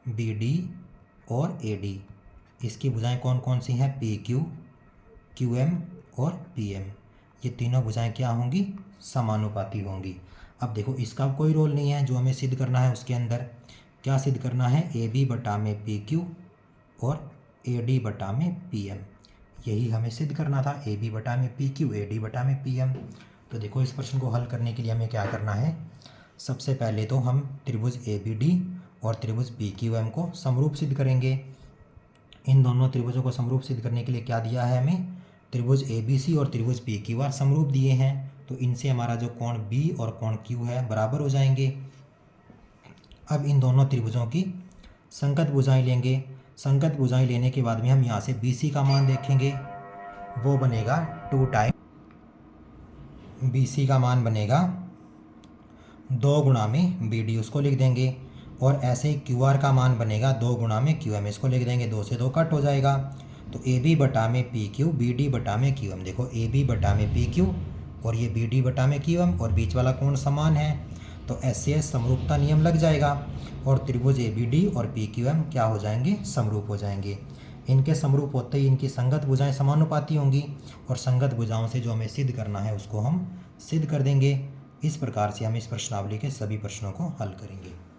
[SPEAKER 1] BD और AD, इसकी भुजाएं कौन कौन सी हैं, PQ, QM और PM, ये तीनों भुजाएं क्या होंगी, समानुपाती होंगी। अब देखो, इसका कोई रोल नहीं है, जो हमें सिद्ध करना है उसके अंदर क्या सिद्ध करना है, AB बटा में PQ और AD बटा में PM, यही हमें सिद्ध करना था, AB बटा में PQ, AD बटा में PM। तो देखो, इस प्रश्न को हल करने के लिए हमें क्या करना है, सबसे पहले तो हम त्रिभुज ABD और त्रिभुज PQM को समरूप सिद्ध करेंगे। इन दोनों त्रिभुजों को समरूप सिद्ध करने के लिए क्या दिया है हमें, त्रिभुज ABC और त्रिभुज PQR समरूप दिए हैं। तो इनसे हमारा जो कोण B और कोण Q है बराबर हो जाएंगे। अब इन दोनों त्रिभुजों की संगत भुजाएं लेंगे। संगत भुजाएं लेने के बाद में हम यहाँ से BC का मान देखेंगे। वो बनेगा 2 टाइम BC का मान बनेगा 2 गुणा में BD, उसको लिख देंगे। और ऐसे QR का मान बनेगा 2 गुणा में QM, इसको लिख देंगे। 2 से 2 कट हो जाएगा, तो AB बटा में PQ, BD बटा में QM। देखो AB बटा में PQ और ये BD बटा में QM, और बीच वाला कोण समान है, तो SCS समरूपता नियम लग जाएगा, और त्रिभुज ABD और PQM क्या हो जाएंगे, समरूप हो जाएंगे। इनके समरूप होते ही इनकी संगत भुजाएं समानुपाती होंगी, और संगत भुजाओं से जो हमें सिद्ध करना है उसको हम सिद्ध कर देंगे। इस प्रकार से हम इस प्रश्नावली के सभी प्रश्नों को हल करेंगे।